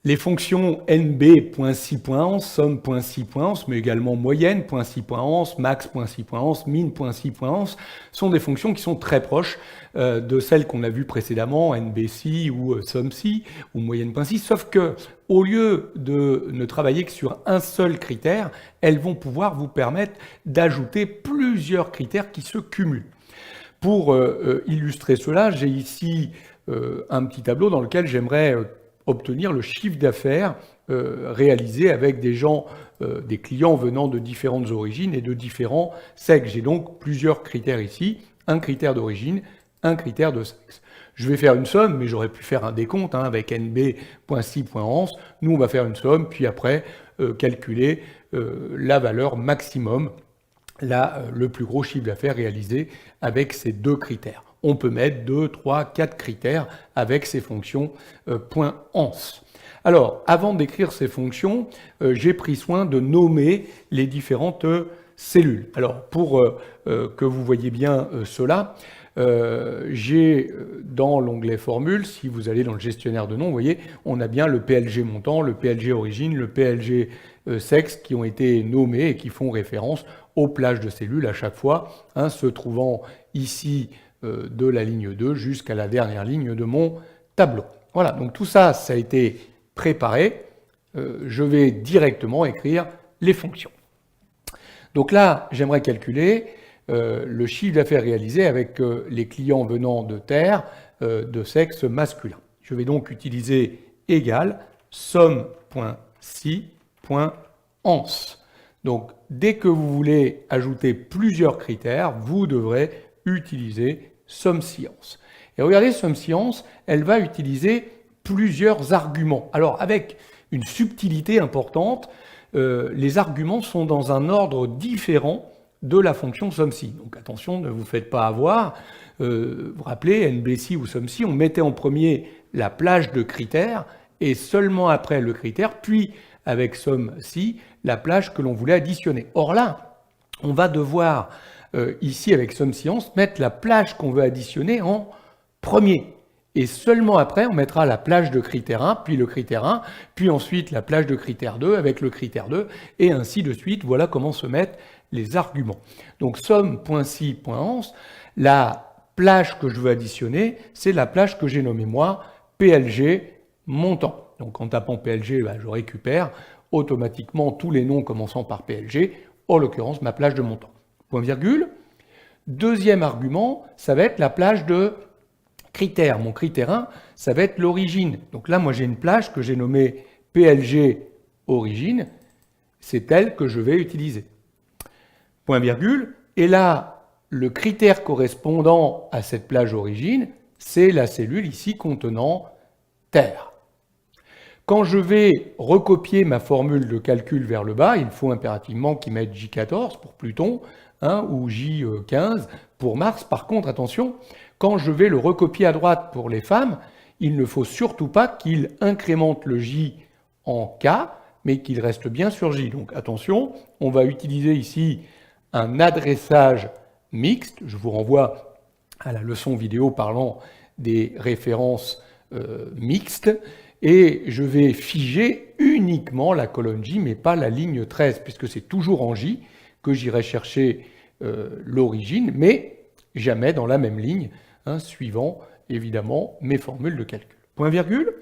Les fonctions nb.si.11, somme.si.11, mais également moyenne.si.11, max.si.11, min.si.11, sont des fonctions qui sont très proches de celles qu'on a vues précédemment, nbsi ou somme.si ou moyenne.si, sauf que au lieu de ne travailler que sur un seul critère, elles vont pouvoir vous permettre d'ajouter plusieurs critères qui se cumulent. Pour illustrer cela, j'ai ici un petit tableau dans lequel j'aimerais obtenir le chiffre d'affaires réalisé avec des gens, des clients venant de différentes origines et de différents sexes. J'ai donc plusieurs critères ici, un critère d'origine, un critère de sexe. Je vais faire une somme, mais j'aurais pu faire un décompte avec nb.si.11. Nous, on va faire une somme, puis après, calculer la valeur maximum, le plus gros chiffre d'affaires réalisé avec ces deux critères. On peut mettre 2, 3, 4 critères avec ces fonctions .ans. Alors, avant d'écrire ces fonctions, j'ai pris soin de nommer les différentes cellules. Alors, pour que vous voyez bien cela, j'ai dans l'onglet Formule, si vous allez dans le gestionnaire de noms, vous voyez, on a bien le PLG montant, le PLG origine, le PLG sexe qui ont été nommés et qui font référence aux plages de cellules à chaque fois, se trouvant ici de la ligne 2 jusqu'à la dernière ligne de mon tableau. Voilà, donc tout ça, ça a été préparé. Je vais directement écrire les fonctions. Donc là, j'aimerais calculer le chiffre d'affaires réalisé avec les clients venant de terre de sexe masculin. Je vais donc utiliser égal somme.si.ans. Donc, dès que vous voulez ajouter plusieurs critères, vous devrez utiliser somme.si.ans. Et regardez, somme.si.ans, elle va utiliser plusieurs arguments. Alors, avec une subtilité importante, les arguments sont dans un ordre différent de la fonction somme.si. Donc attention, ne vous faites pas avoir. Vous vous rappelez, nbsi ou somme.si, on mettait en premier la plage de critères et seulement après le critère, puis avec somme.si, la plage que l'on voulait additionner. Or là, on va devoir, ici avec somme.si.ans, mettre la plage qu'on veut additionner en premier. Et seulement après, on mettra la plage de critère 1, puis le critère 1, puis ensuite la plage de critère 2 avec le critère 2, et ainsi de suite. Voilà comment se mettent les arguments. Donc somme.si.ans, la plage que je veux additionner, c'est la plage que j'ai nommée moi, PLG montant. Donc en tapant PLG, je récupère automatiquement tous les noms commençant par PLG, en l'occurrence ma plage de montant. Point virgule. Deuxième argument, ça va être la plage de critère. Mon critère 1, ça va être l'origine. Donc là, moi j'ai une plage que j'ai nommée PLG origine, c'est elle que je vais utiliser. Point virgule, et là, le critère correspondant à cette plage origine, c'est la cellule ici contenant terre. Quand je vais recopier ma formule de calcul vers le bas, il faut impérativement qu'il mette J14 pour Pluton, ou J15 pour Mars. Par contre, attention, quand je vais le recopier à droite pour les femmes, il ne faut surtout pas qu'il incrémente le J en K, mais qu'il reste bien sur J. Donc attention, on va utiliser ici un adressage mixte. Je vous renvoie à la leçon vidéo parlant des références mixtes. Et je vais figer uniquement la colonne J, mais pas la ligne 13, puisque c'est toujours en J que j'irai chercher l'origine, mais jamais dans la même ligne, suivant évidemment mes formules de calcul. Point virgule.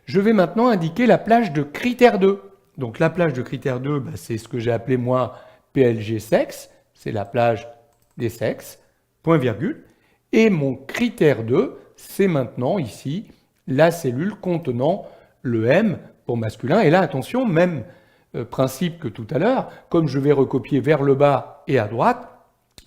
Je vais maintenant indiquer la plage de critère 2. Donc la plage de critère 2, c'est ce que j'ai appelé moi PLG sexe, c'est la plage des sexes, point virgule. Et mon critère 2, c'est maintenant ici la cellule contenant le M pour masculin. Et là, attention, même principe que tout à l'heure, comme je vais recopier vers le bas et à droite,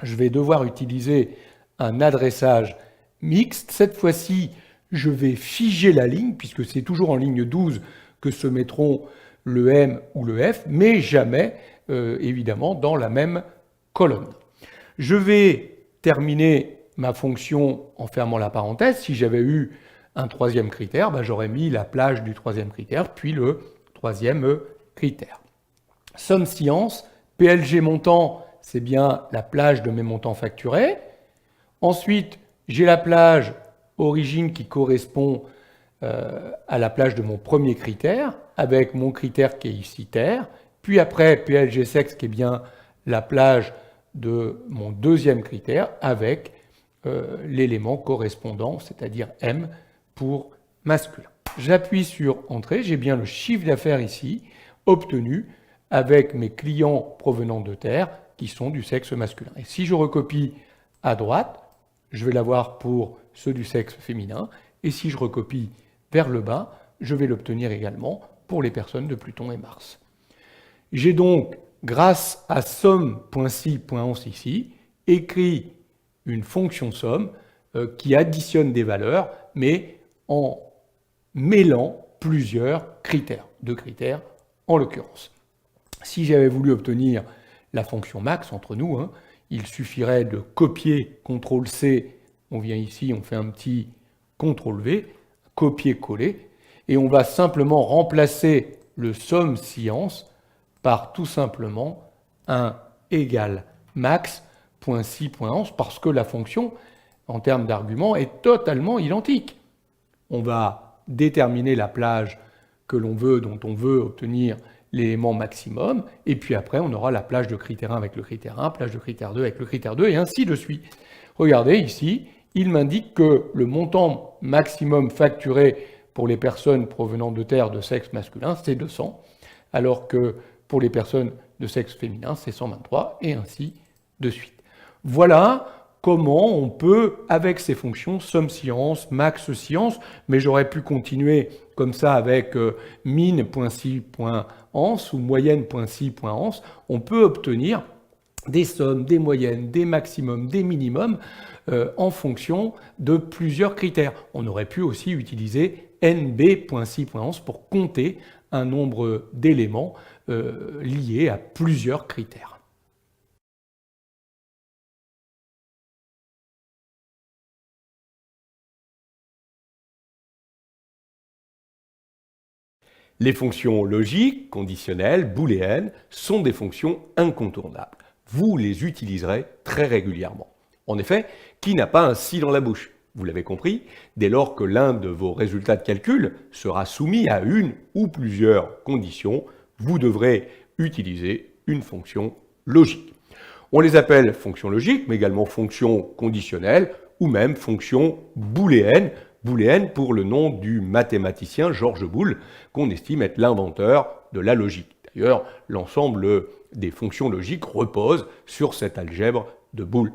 je vais devoir utiliser un adressage mixte. Cette fois-ci, je vais figer la ligne, puisque c'est toujours en ligne 12 que se mettront le M ou le F, mais jamais, évidemment, dans la même colonne. Je vais terminer ma fonction en fermant la parenthèse. Si j'avais eu un troisième critère, j'aurais mis la plage du troisième critère, puis le troisième critère. Somme.si.ans, PLG montant, c'est bien la plage de mes montants facturés. Ensuite, j'ai la plage origine qui correspond à la plage de mon premier critère, avec mon critère qui est ici terre, puis après PLG sexe qui est bien la plage de mon deuxième critère, avec l'élément correspondant, c'est-à-dire M pour masculin. J'appuie sur Entrée, j'ai bien le chiffre d'affaires ici, obtenu avec mes clients provenant de terre qui sont du sexe masculin. Et si je recopie à droite, je vais l'avoir pour ceux du sexe féminin, et si je recopie vers le bas, je vais l'obtenir également pour les personnes de Pluton et Mars. J'ai donc, grâce à somme.si.ons ici, écrit une fonction somme qui additionne des valeurs, mais en mêlant plusieurs critères, deux critères en l'occurrence. Si j'avais voulu obtenir la fonction max entre nous, il suffirait de copier CTRL-C, on vient ici, on fait un petit CTRL-V, copier-coller, et on va simplement remplacer le somme science par tout simplement un égal max.si.ons, parce que la fonction, en termes d'argument, est totalement identique. On va déterminer la plage que l'on veut, dont on veut obtenir l'élément maximum, et puis après on aura la plage de critère 1 avec le critère 1, plage de critère 2 avec le critère 2, et ainsi de suite. Regardez ici, il m'indique que le montant maximum facturé pour les personnes provenant de terre de sexe masculin, c'est 200, alors que pour les personnes de sexe féminin, c'est 123, et ainsi de suite. Voilà comment on peut, avec ces fonctions, somme science, max science, mais j'aurais pu continuer comme ça avec min.si.ans ou moyenne.si.ans, on peut obtenir des sommes, des moyennes, des maximums, des minimums en fonction de plusieurs critères. On aurait pu aussi utiliser nb.si.ans pour compter un nombre d'éléments liés à plusieurs critères. Les fonctions logiques, conditionnelles, booléennes sont des fonctions incontournables. Vous les utiliserez très régulièrement. En effet, qui n'a pas un si dans la bouche? Vous l'avez compris, dès lors que l'un de vos résultats de calcul sera soumis à une ou plusieurs conditions, vous devrez utiliser une fonction logique. On les appelle fonctions logiques, mais également fonctions conditionnelles ou même fonctions booléennes, booléenne pour le nom du mathématicien Georges Boole, qu'on estime être l'inventeur de la logique. D'ailleurs, l'ensemble des fonctions logiques repose sur cette algèbre de Boole.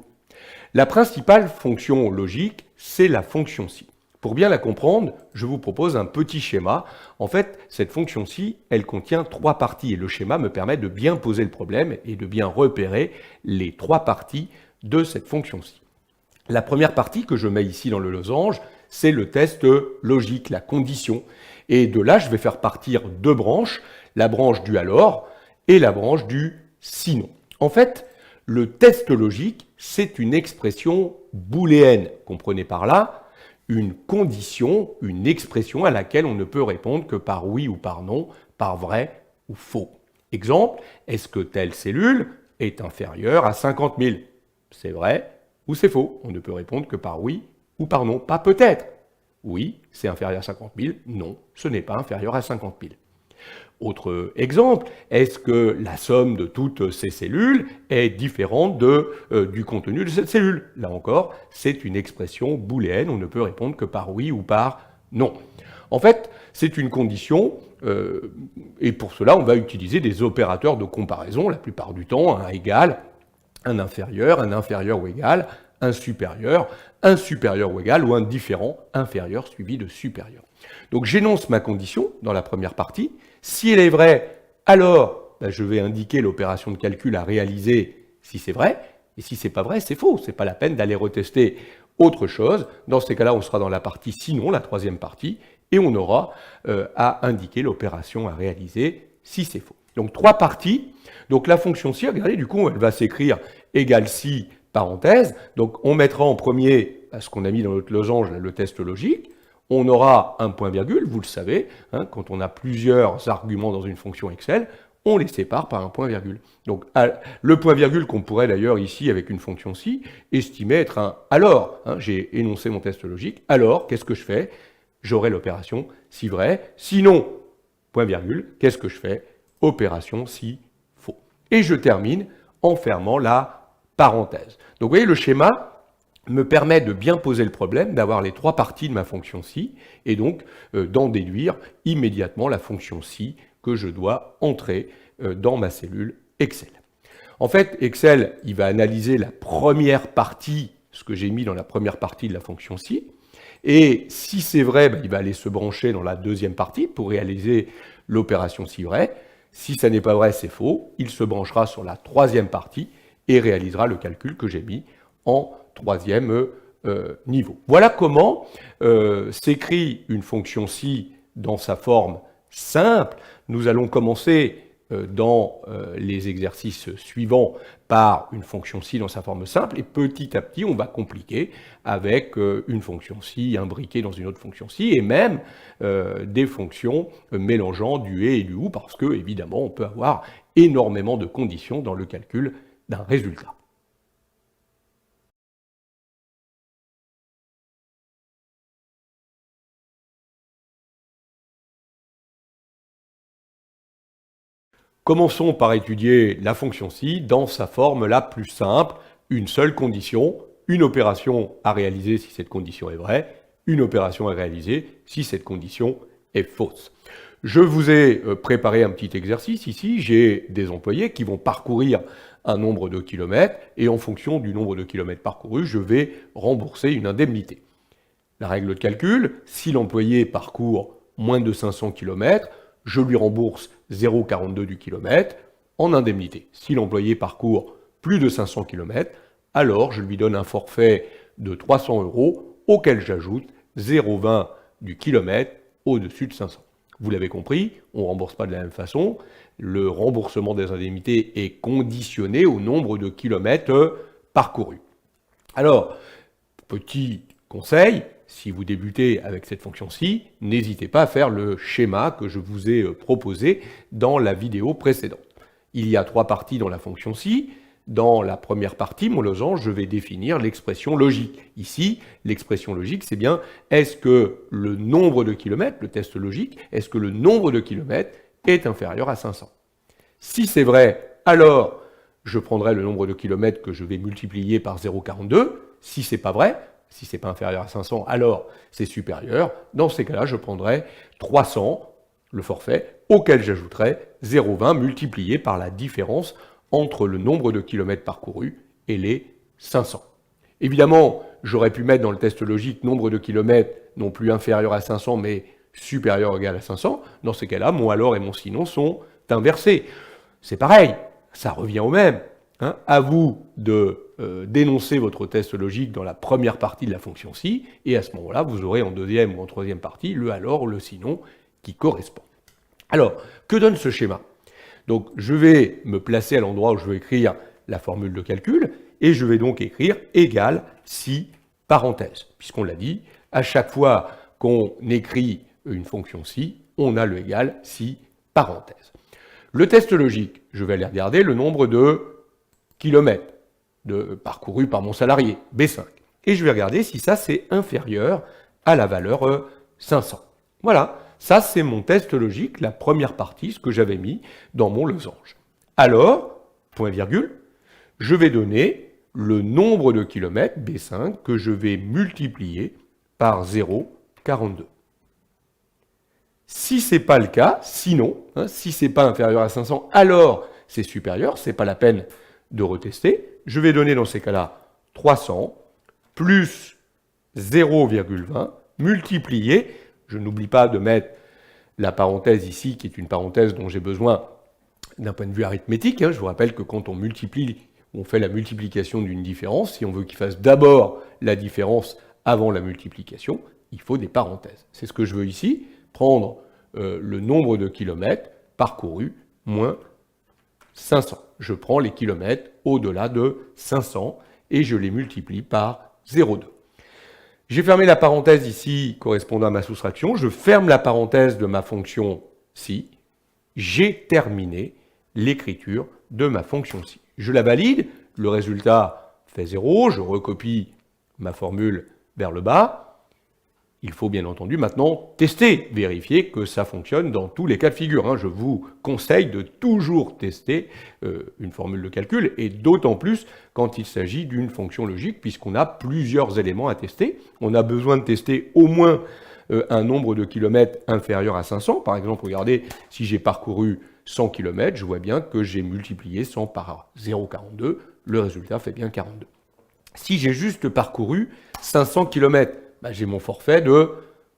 La principale fonction logique, c'est la fonction si. Pour bien la comprendre, je vous propose un petit schéma. En fait, cette fonction-ci, elle contient trois parties et le schéma me permet de bien poser le problème et de bien repérer les trois parties de cette fonction-ci. La première partie que je mets ici dans le losange, c'est le test logique, la condition. Et de là, je vais faire partir deux branches, la branche du alors et la branche du sinon. En fait, le test logique, c'est une expression booléenne. Comprenez par là une condition, une expression à laquelle on ne peut répondre que par oui ou par non, par vrai ou faux. Exemple, est-ce que telle cellule est inférieure à 50 000? C'est vrai ou c'est faux? On ne peut répondre que par oui ou par non. Pas peut-être. Oui, c'est inférieur à 50 000. Non, ce n'est pas inférieur à 50 000. Autre exemple, est-ce que la somme de toutes ces cellules est différente du contenu de cette cellule? Là encore, c'est une expression booléenne, on ne peut répondre que par oui ou par non. En fait, c'est une condition, et pour cela, on va utiliser des opérateurs de comparaison, la plupart du temps, un égal, un inférieur ou égal, un supérieur ou égal, ou un différent, inférieur suivi de supérieur. Donc j'énonce ma condition dans la première partie. Si elle est vraie, alors je vais indiquer l'opération de calcul à réaliser si c'est vrai, et si c'est pas vrai, c'est faux. C'est pas la peine d'aller retester autre chose. Dans ces cas-là, on sera dans la partie sinon, la troisième partie, et on aura à indiquer l'opération à réaliser si c'est faux. Donc trois parties. Donc la fonction si, regardez, du coup, elle va s'écrire égale si, parenthèse. Donc on mettra en premier ce qu'on a mis dans notre losange, le test logique. On aura un point-virgule, vous le savez, quand on a plusieurs arguments dans une fonction Excel, on les sépare par un point-virgule. Donc le point-virgule qu'on pourrait d'ailleurs ici, avec une fonction si, estimer être un alors. J'ai énoncé mon test logique. Alors, qu'est-ce que je fais? j'aurai l'opération si vrai. Sinon, point virgule, qu'est-ce que je fais? Opération si faux. Et je termine en fermant la parenthèse. Donc vous voyez, le schéma me permet de bien poser le problème, d'avoir les trois parties de ma fonction si, et donc d'en déduire immédiatement la fonction si que je dois entrer dans ma cellule Excel. En fait, Excel, il va analyser la première partie, ce que j'ai mis dans la première partie de la fonction si, et si c'est vrai, il va aller se brancher dans la deuxième partie pour réaliser l'opération si vrai. Si ça n'est pas vrai, c'est faux. Il se branchera sur la troisième partie et réalisera le calcul que j'ai mis en troisième niveau. Voilà comment s'écrit une fonction si dans sa forme simple. Nous allons commencer dans les exercices suivants par une fonction si dans sa forme simple, et petit à petit, on va compliquer avec une fonction si imbriquée dans une autre fonction si, et même des fonctions mélangeant du et du ou, parce que, évidemment, on peut avoir énormément de conditions dans le calcul d'un résultat. Commençons par étudier la fonction si dans sa forme la plus simple, une seule condition, une opération à réaliser si cette condition est vraie, une opération à réaliser si cette condition est fausse. Je vous ai préparé un petit exercice ici, j'ai des employés qui vont parcourir un nombre de kilomètres et en fonction du nombre de kilomètres parcourus, je vais rembourser une indemnité. La règle de calcul, si l'employé parcourt moins de 500 km, je lui rembourse 0,42 du kilomètre en indemnité. Si l'employé parcourt plus de 500 km, alors je lui donne un forfait de 300 € auquel j'ajoute 0,20 du kilomètre au-dessus de 500. Vous l'avez compris, on ne rembourse pas de la même façon. Le remboursement des indemnités est conditionné au nombre de kilomètres parcourus. Alors, petit conseil, si vous débutez avec cette fonction-ci, n'hésitez pas à faire le schéma que je vous ai proposé dans la vidéo précédente. Il y a trois parties dans la fonction-ci. Dans la première partie, mon losange, je vais définir l'expression logique. Ici, l'expression logique, c'est bien, est-ce que le nombre de kilomètres, le test logique, est-ce que le nombre de kilomètres est inférieur à 500? Si c'est vrai, alors je prendrai le nombre de kilomètres que je vais multiplier par 0,42. Si c'est pas vrai, si c'est pas inférieur à 500, alors c'est supérieur. Dans ces cas-là, je prendrai 300, le forfait, auquel j'ajouterai 0,20 multiplié par la différence entre le nombre de kilomètres parcourus et les 500. Évidemment, j'aurais pu mettre dans le test logique nombre de kilomètres non plus inférieur à 500, mais supérieur ou égal à 500. Dans ces cas-là, mon alors et mon sinon sont inversés. C'est pareil, ça revient au même. À vous de d'énoncer votre test logique dans la première partie de la fonction si, et à ce moment-là, vous aurez en deuxième ou en troisième partie le alors ou le sinon qui correspond. Alors, que donne ce schéma? Donc, je vais me placer à l'endroit où je veux écrire la formule de calcul, et je vais donc écrire égal si parenthèse. Puisqu'on l'a dit, à chaque fois qu'on écrit une fonction si, on a le égal si parenthèse. Le test logique, je vais aller regarder le nombre de kilomètres parcourus par mon salarié, B5. Et je vais regarder si ça c'est inférieur à la valeur 500. Voilà, ça c'est mon test logique, la première partie, ce que j'avais mis dans mon losange. Alors, point virgule, je vais donner le nombre de kilomètres, B5, que je vais multiplier par 0,42. Si ce n'est pas le cas, sinon, si ce n'est pas inférieur à 500, alors c'est supérieur, ce n'est pas la peine de retester. Je vais donner dans ces cas-là 300 plus 0,20 multiplié, je n'oublie pas de mettre la parenthèse ici, qui est une parenthèse dont j'ai besoin d'un point de vue arithmétique. Je vous rappelle que quand on multiplie, on fait la multiplication d'une différence. Si on veut qu'il fasse d'abord la différence avant la multiplication, il faut des parenthèses. C'est ce que je veux ici, prendre le nombre de kilomètres parcourus moins 500. Je prends les kilomètres au-delà de 500 et je les multiplie par 0,2. J'ai fermé la parenthèse ici correspondant à ma soustraction. Je ferme la parenthèse de ma fonction si. J'ai terminé l'écriture de ma fonction si. Je la valide, le résultat fait 0, je recopie ma formule vers le bas. Il faut bien entendu maintenant tester, vérifier que ça fonctionne dans tous les cas de figure. Je vous conseille de toujours tester une formule de calcul, et d'autant plus quand il s'agit d'une fonction logique, puisqu'on a plusieurs éléments à tester. On a besoin de tester au moins un nombre de kilomètres inférieur à 500. Par exemple, regardez, si j'ai parcouru 100 km, je vois bien que j'ai multiplié 100 par 0,42. Le résultat fait bien 42. Si j'ai juste parcouru 500 km, j'ai mon forfait de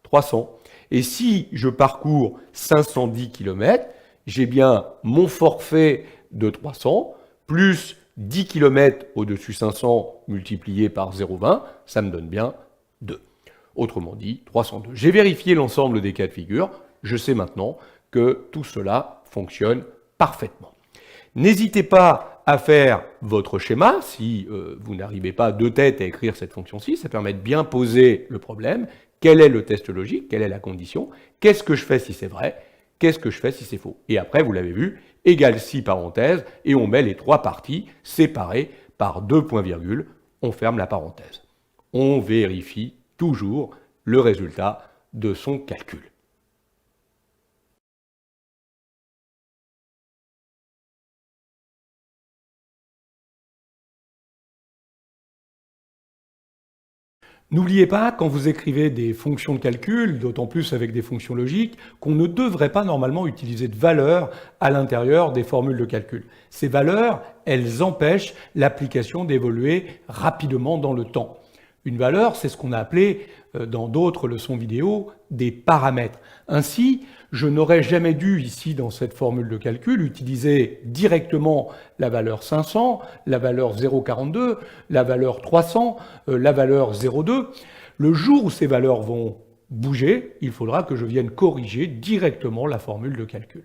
300. Et si je parcours 510 km, j'ai bien mon forfait de 300 plus 10 km au-dessus 500 multiplié par 0,20, ça me donne bien 2. Autrement dit, 302. J'ai vérifié l'ensemble des cas de figure. Je sais maintenant que tout cela fonctionne parfaitement. N'hésitez pas à faire votre schéma si vous n'arrivez pas de tête à écrire cette fonction-ci. Ça permet de bien poser le problème. Quel est le test logique? Quelle est la condition? Qu'est-ce que je fais si c'est vrai? Qu'est-ce que je fais si c'est faux? Et après, vous l'avez vu, égale 6 parenthèses, et on met les trois parties séparées par 2 points-virgules. On ferme la parenthèse. On vérifie toujours le résultat de son calcul. N'oubliez pas, quand vous écrivez des fonctions de calcul, d'autant plus avec des fonctions logiques, qu'on ne devrait pas normalement utiliser de valeurs à l'intérieur des formules de calcul. Ces valeurs, elles empêchent l'application d'évoluer rapidement dans le temps. Une valeur, c'est ce qu'on a appelé dans d'autres leçons vidéo des paramètres. Ainsi, je n'aurais jamais dû, ici, dans cette formule de calcul, utiliser directement la valeur 500, la valeur 0,42, la valeur 300, la valeur 0,2. Le jour où ces valeurs vont bouger, il faudra que je vienne corriger directement la formule de calcul.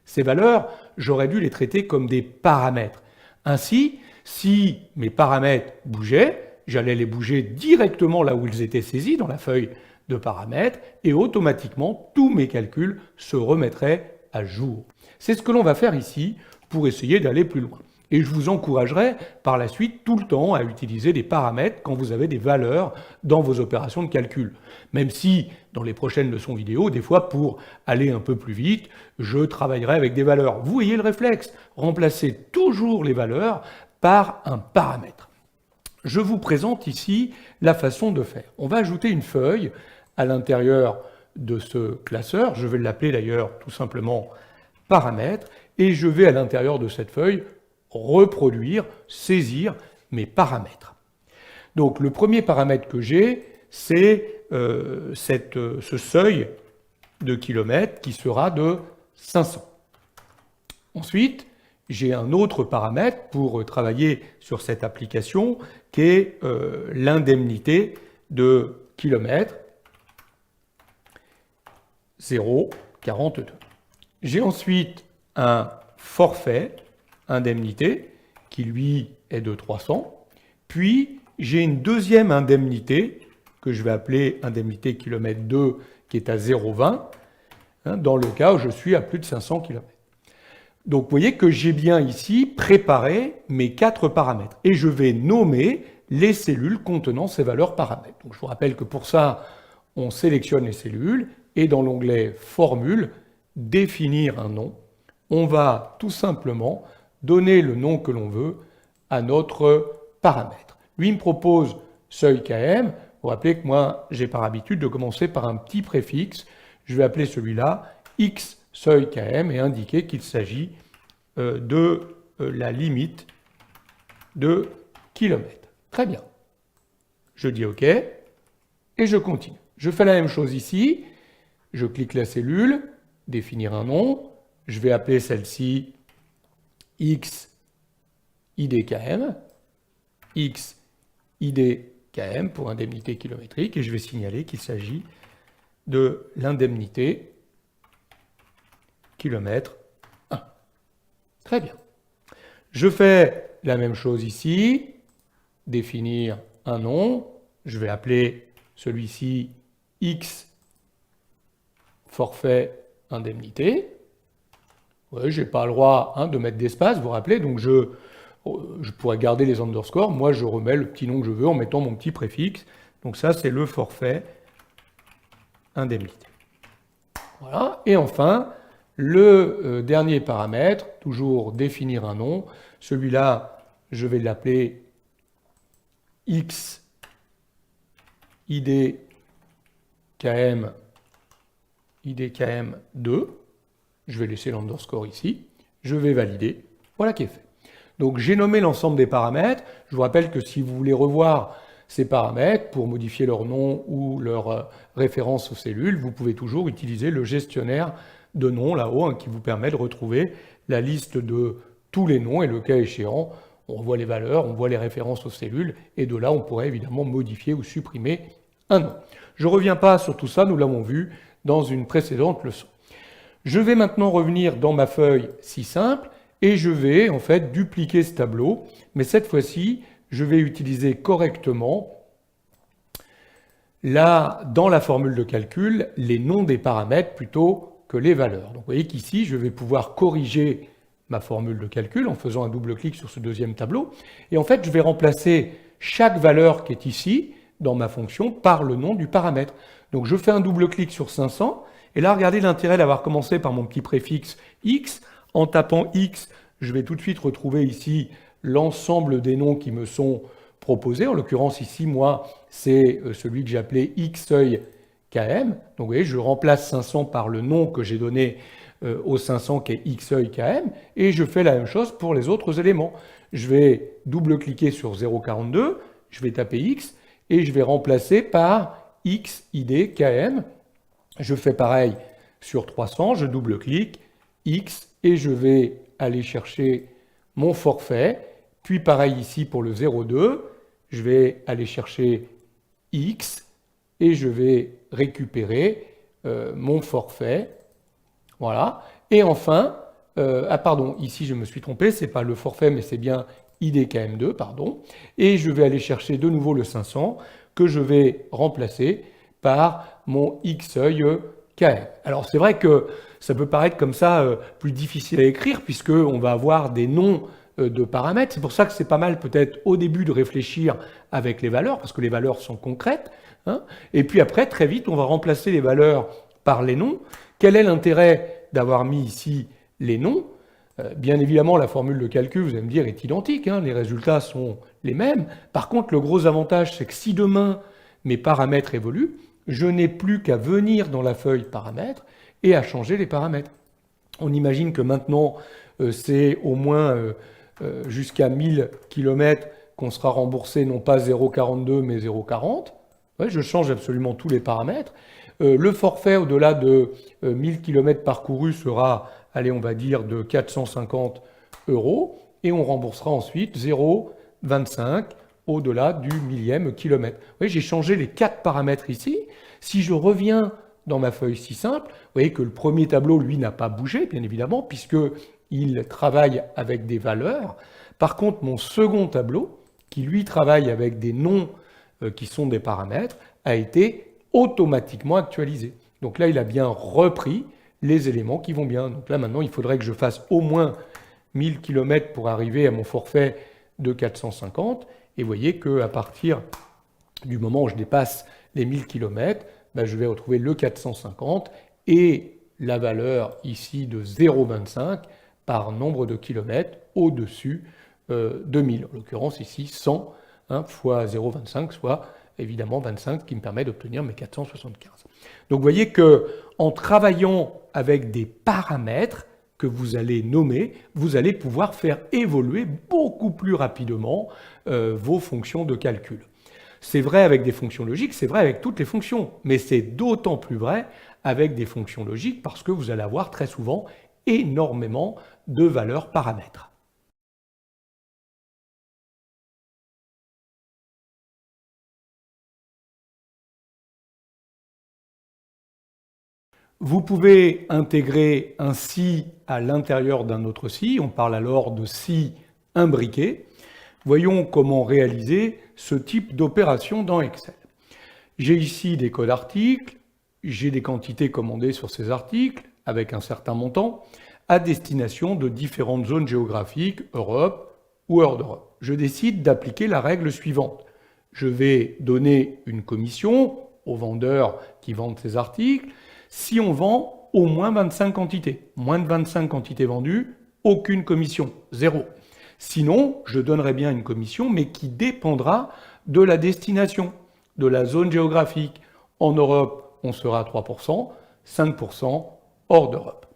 Ces valeurs, j'aurais dû les traiter comme des paramètres. Ainsi, si mes paramètres bougeaient, j'allais les bouger directement là où ils étaient saisis, dans la feuille de paramètres, et automatiquement, tous mes calculs se remettraient à jour. C'est ce que l'on va faire ici pour essayer d'aller plus loin. Et je vous encouragerai par la suite tout le temps à utiliser des paramètres quand vous avez des valeurs dans vos opérations de calcul. Même si, dans les prochaines leçons vidéo, des fois, pour aller un peu plus vite, je travaillerai avec des valeurs. Vous voyez le réflexe, remplacez toujours les valeurs par un paramètre. Je vous présente ici la façon de faire. On va ajouter une feuille à l'intérieur de ce classeur. Je vais l'appeler d'ailleurs tout simplement paramètres. Et je vais à l'intérieur de cette feuille reproduire, saisir mes paramètres. Donc le premier paramètre que j'ai, c'est ce seuil de kilomètres qui sera de 500. Ensuite, j'ai un autre paramètre pour travailler sur cette application qui est l'indemnité de kilomètres 0,42. J'ai ensuite un forfait indemnité qui lui est de 300. Puis j'ai une deuxième indemnité que je vais appeler indemnité kilomètre 2 qui est à 0,20 dans le cas où je suis à plus de 500 km. Donc vous voyez que j'ai bien ici préparé mes 4 paramètres et je vais nommer les cellules contenant ces valeurs paramètres. Donc je vous rappelle que pour ça, on sélectionne les cellules et dans l'onglet Formule, définir un nom, on va tout simplement donner le nom que l'on veut à notre paramètre. Lui il me propose seuil KM. Vous vous rappelez que moi, j'ai par habitude de commencer par un petit préfixe. Je vais appeler celui-là X seuil KM et indiquer qu'il s'agit de la limite de kilomètres. Très bien. Je dis OK et je continue. Je fais la même chose ici. Je clique la cellule, définir un nom. Je vais appeler celle-ci X IDKM, X IDKM pour indemnité kilométrique et je vais signaler qu'il s'agit de l'indemnité kilomètre 1. Très bien. Je fais la même chose ici, définir un nom, je vais appeler celui-ci X forfait indemnité. Ouais, je n'ai pas le droit de mettre d'espace, vous vous rappelez, donc je pourrais garder les underscores, moi je remets le petit nom que je veux en mettant mon petit préfixe. Donc ça c'est le forfait indemnité. Voilà. Et enfin, le dernier paramètre, toujours définir un nom. Celui-là, je vais l'appeler X ID KM 2. Je vais laisser l'underscore ici. Je vais valider. Voilà qui est fait. Donc j'ai nommé l'ensemble des paramètres. Je vous rappelle que si vous voulez revoir ces paramètres pour modifier leur nom ou leur référence aux cellules, vous pouvez toujours utiliser le gestionnaire de noms là-haut, hein, qui vous permet de retrouver la liste de tous les noms et le cas échéant, on voit les valeurs, on voit les références aux cellules et de là on pourrait évidemment modifier ou supprimer un nom. Je ne reviens pas sur tout ça, nous l'avons vu dans une précédente leçon. Je vais maintenant revenir dans ma feuille si simple et je vais en fait dupliquer ce tableau, mais cette fois-ci, je vais utiliser correctement là, dans la formule de calcul, les noms des paramètres plutôt que les valeurs. Donc vous voyez qu'ici, je vais pouvoir corriger ma formule de calcul en faisant un double-clic sur ce deuxième tableau. Et en fait, je vais remplacer chaque valeur qui est ici, dans ma fonction, par le nom du paramètre. Donc je fais un double-clic sur 500, et là, regardez l'intérêt d'avoir commencé par mon petit préfixe x. En tapant x, je vais tout de suite retrouver ici l'ensemble des noms qui me sont proposés. En l'occurrence, ici, moi, c'est celui que j'ai appelé xeuil KM. Donc vous voyez, je remplace 500 par le nom que j'ai donné au 500 qui est xeuil KM, et je fais la même chose pour les autres éléments. Je vais double-cliquer sur 0,42, je vais taper x, et je vais remplacer par xid KM. Je fais pareil sur 300, je double-clique, x, et je vais aller chercher mon forfait, puis pareil ici pour le 0,2, je vais aller chercher x, et je vais récupérer mon forfait. Voilà. Et enfin, pardon, ici je me suis trompé, c'est pas le forfait, mais c'est bien IDKM2, pardon. Et je vais aller chercher de nouveau le 500, que je vais remplacer par mon xeuil KM. Alors c'est vrai que ça peut paraître comme ça plus difficile à écrire, puisqu'on va avoir des noms de paramètres. C'est pour ça que c'est pas mal peut-être au début de réfléchir avec les valeurs, parce que les valeurs sont concrètes. Hein. Et puis après, très vite, on va remplacer les valeurs par les noms. Quel est l'intérêt d'avoir mis ici les noms? Bien évidemment, la formule de calcul, vous allez me dire, est identique. Hein, les résultats sont les mêmes. Par contre, le gros avantage, c'est que si demain, mes paramètres évoluent, je n'ai plus qu'à venir dans la feuille paramètres et à changer les paramètres. On imagine que maintenant, c'est au moins jusqu'à 1000 km qu'on sera remboursé, non pas 0,42 mais 0,40. Ouais, je change absolument tous les paramètres. Le forfait au-delà de 1000 km parcourus sera, allez, on va dire, de 450 € et on remboursera ensuite 0,25 au-delà du millième kilomètre. Vous voyez, j'ai changé les 4 paramètres ici. Si je reviens dans ma feuille si simple, vous voyez que le premier tableau, lui, n'a pas bougé, bien évidemment, puisqu'il travaille avec des valeurs. Par contre, mon second tableau, qui lui travaille avec des noms qui sont des paramètres, a été automatiquement actualisé. Donc là, il a bien repris les éléments qui vont bien. Donc là, maintenant, il faudrait que je fasse au moins 1000 km pour arriver à mon forfait de 450. Et vous voyez qu'à partir du moment où je dépasse les 1000 km, ben, je vais retrouver le 450 et la valeur ici de 0,25 par nombre de kilomètres au-dessus de 1000. En l'occurrence, ici, 100 fois 0,25, soit évidemment 25, qui me permet d'obtenir mes 475. Donc vous voyez qu'en travaillant avec des paramètres que vous allez nommer, vous allez pouvoir faire évoluer beaucoup plus rapidement vos fonctions de calcul. C'est vrai avec des fonctions logiques, c'est vrai avec toutes les fonctions, mais c'est d'autant plus vrai avec des fonctions logiques parce que vous allez avoir très souvent énormément de valeurs paramètres. Vous pouvez intégrer un si à l'intérieur d'un autre si, on parle alors de si imbriqué. Voyons comment réaliser ce type d'opération dans Excel. J'ai ici des codes articles, j'ai des quantités commandées sur ces articles avec un certain montant à destination de différentes zones géographiques, Europe ou hors d'Europe. Je décide d'appliquer la règle suivante. Je vais donner une commission aux vendeurs qui vendent ces articles si on vend au moins 25 quantités. Moins de 25 quantités vendues, aucune commission, zéro. Sinon, je donnerai bien une commission, mais qui dépendra de la destination, de la zone géographique. En Europe, on sera à 3%, 5% hors d'Europe.